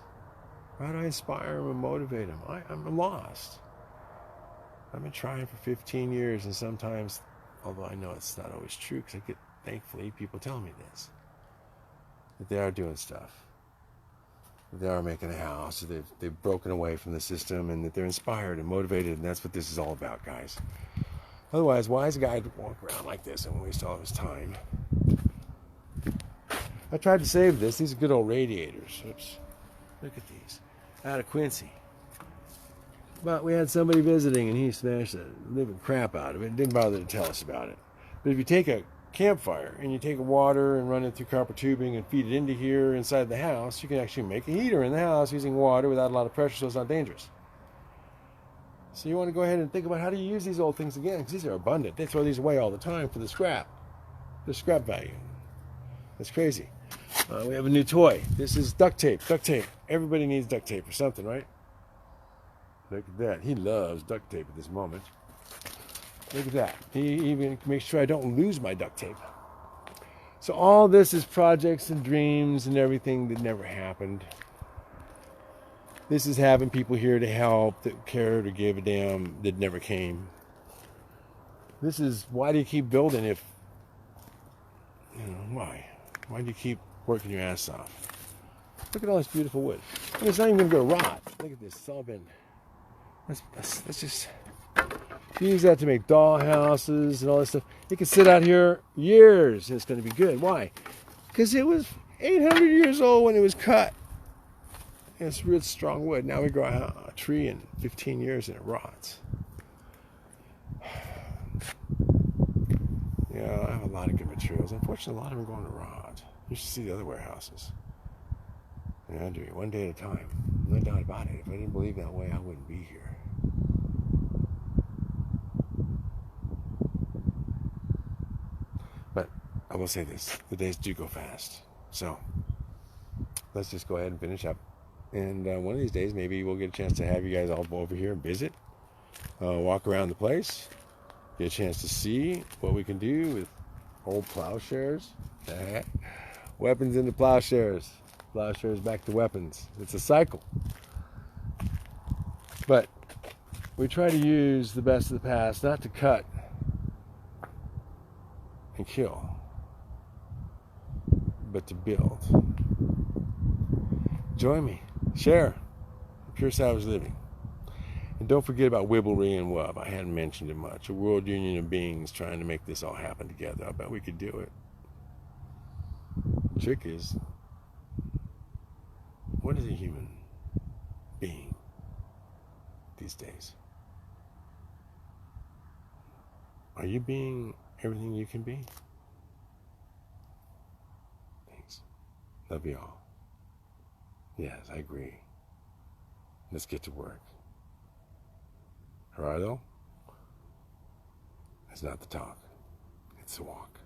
A: How do I inspire them and motivate them? I'm lost. I've been trying for 15 years, and sometimes, although I know it's not always true, because I get, thankfully, people telling me this, that they are doing stuff. That they are making a house, that they've broken away from the system, and that they're inspired and motivated, and that's what this is all about, guys. Otherwise, why is a guy to walk around like this and waste all of his time? I tried to save this. These are good old radiators. Oops. Look at these. Out of Quincy. But we had somebody visiting, and he smashed the living crap out of it and didn't bother to tell us about it. But if you take a campfire and you take water and run it through copper tubing and feed it into here inside the house, you can actually make a heater in the house using water without a lot of pressure, so it's not dangerous. So you want to go ahead and think about how do you use these old things again, because these are abundant. They throw these away all the time for the scrap. The scrap value. That's crazy. We have a new toy. This is duct tape. Duct tape. Everybody needs duct tape for something, right? Look at that. He loves duct tape at this moment. Look at that. He even makes sure I don't lose my duct tape. So all this is projects and dreams and everything that never happened. This is having people here to help, that care, to give a damn, that never came. This is, why do you keep building if, why? Why do you keep working your ass off? Look at all this beautiful wood. I mean, it's not even going to go rot. Look at this. It's all been, let's just use that to make doll houses and all this stuff. It can sit out here years and it's going to be good. Why? Because it was 800 years old when it was cut. It's real strong wood. Now we grow a tree in 15 years and it rots. Yeah, I have a lot of good materials. Unfortunately, a lot of them are going to rot. You should see the other warehouses. Yeah, I do. One day at a time. No doubt about it. If I didn't believe that way, I wouldn't be here. But I will say this. The days do go fast. So let's just go ahead and finish up. And one of these days, maybe we'll get a chance to have you guys all over here and visit. Walk around the place. Get a chance to see what we can do with old plowshares. Weapons into plowshares. Plowshares back to weapons. It's a cycle. But we try to use the best of the past, not to cut and kill, but to build. Join me. Share. Pure Salvage Living. And don't forget about Wibblery and Wub. I hadn't mentioned it much. A world union of beings trying to make this all happen together. I bet we could do it. The trick is, what is a human being these days? Are you being everything you can be? Thanks. Love you all. Yes, I agree. Let's get to work. Gerardo, it's not the talk, it's the walk.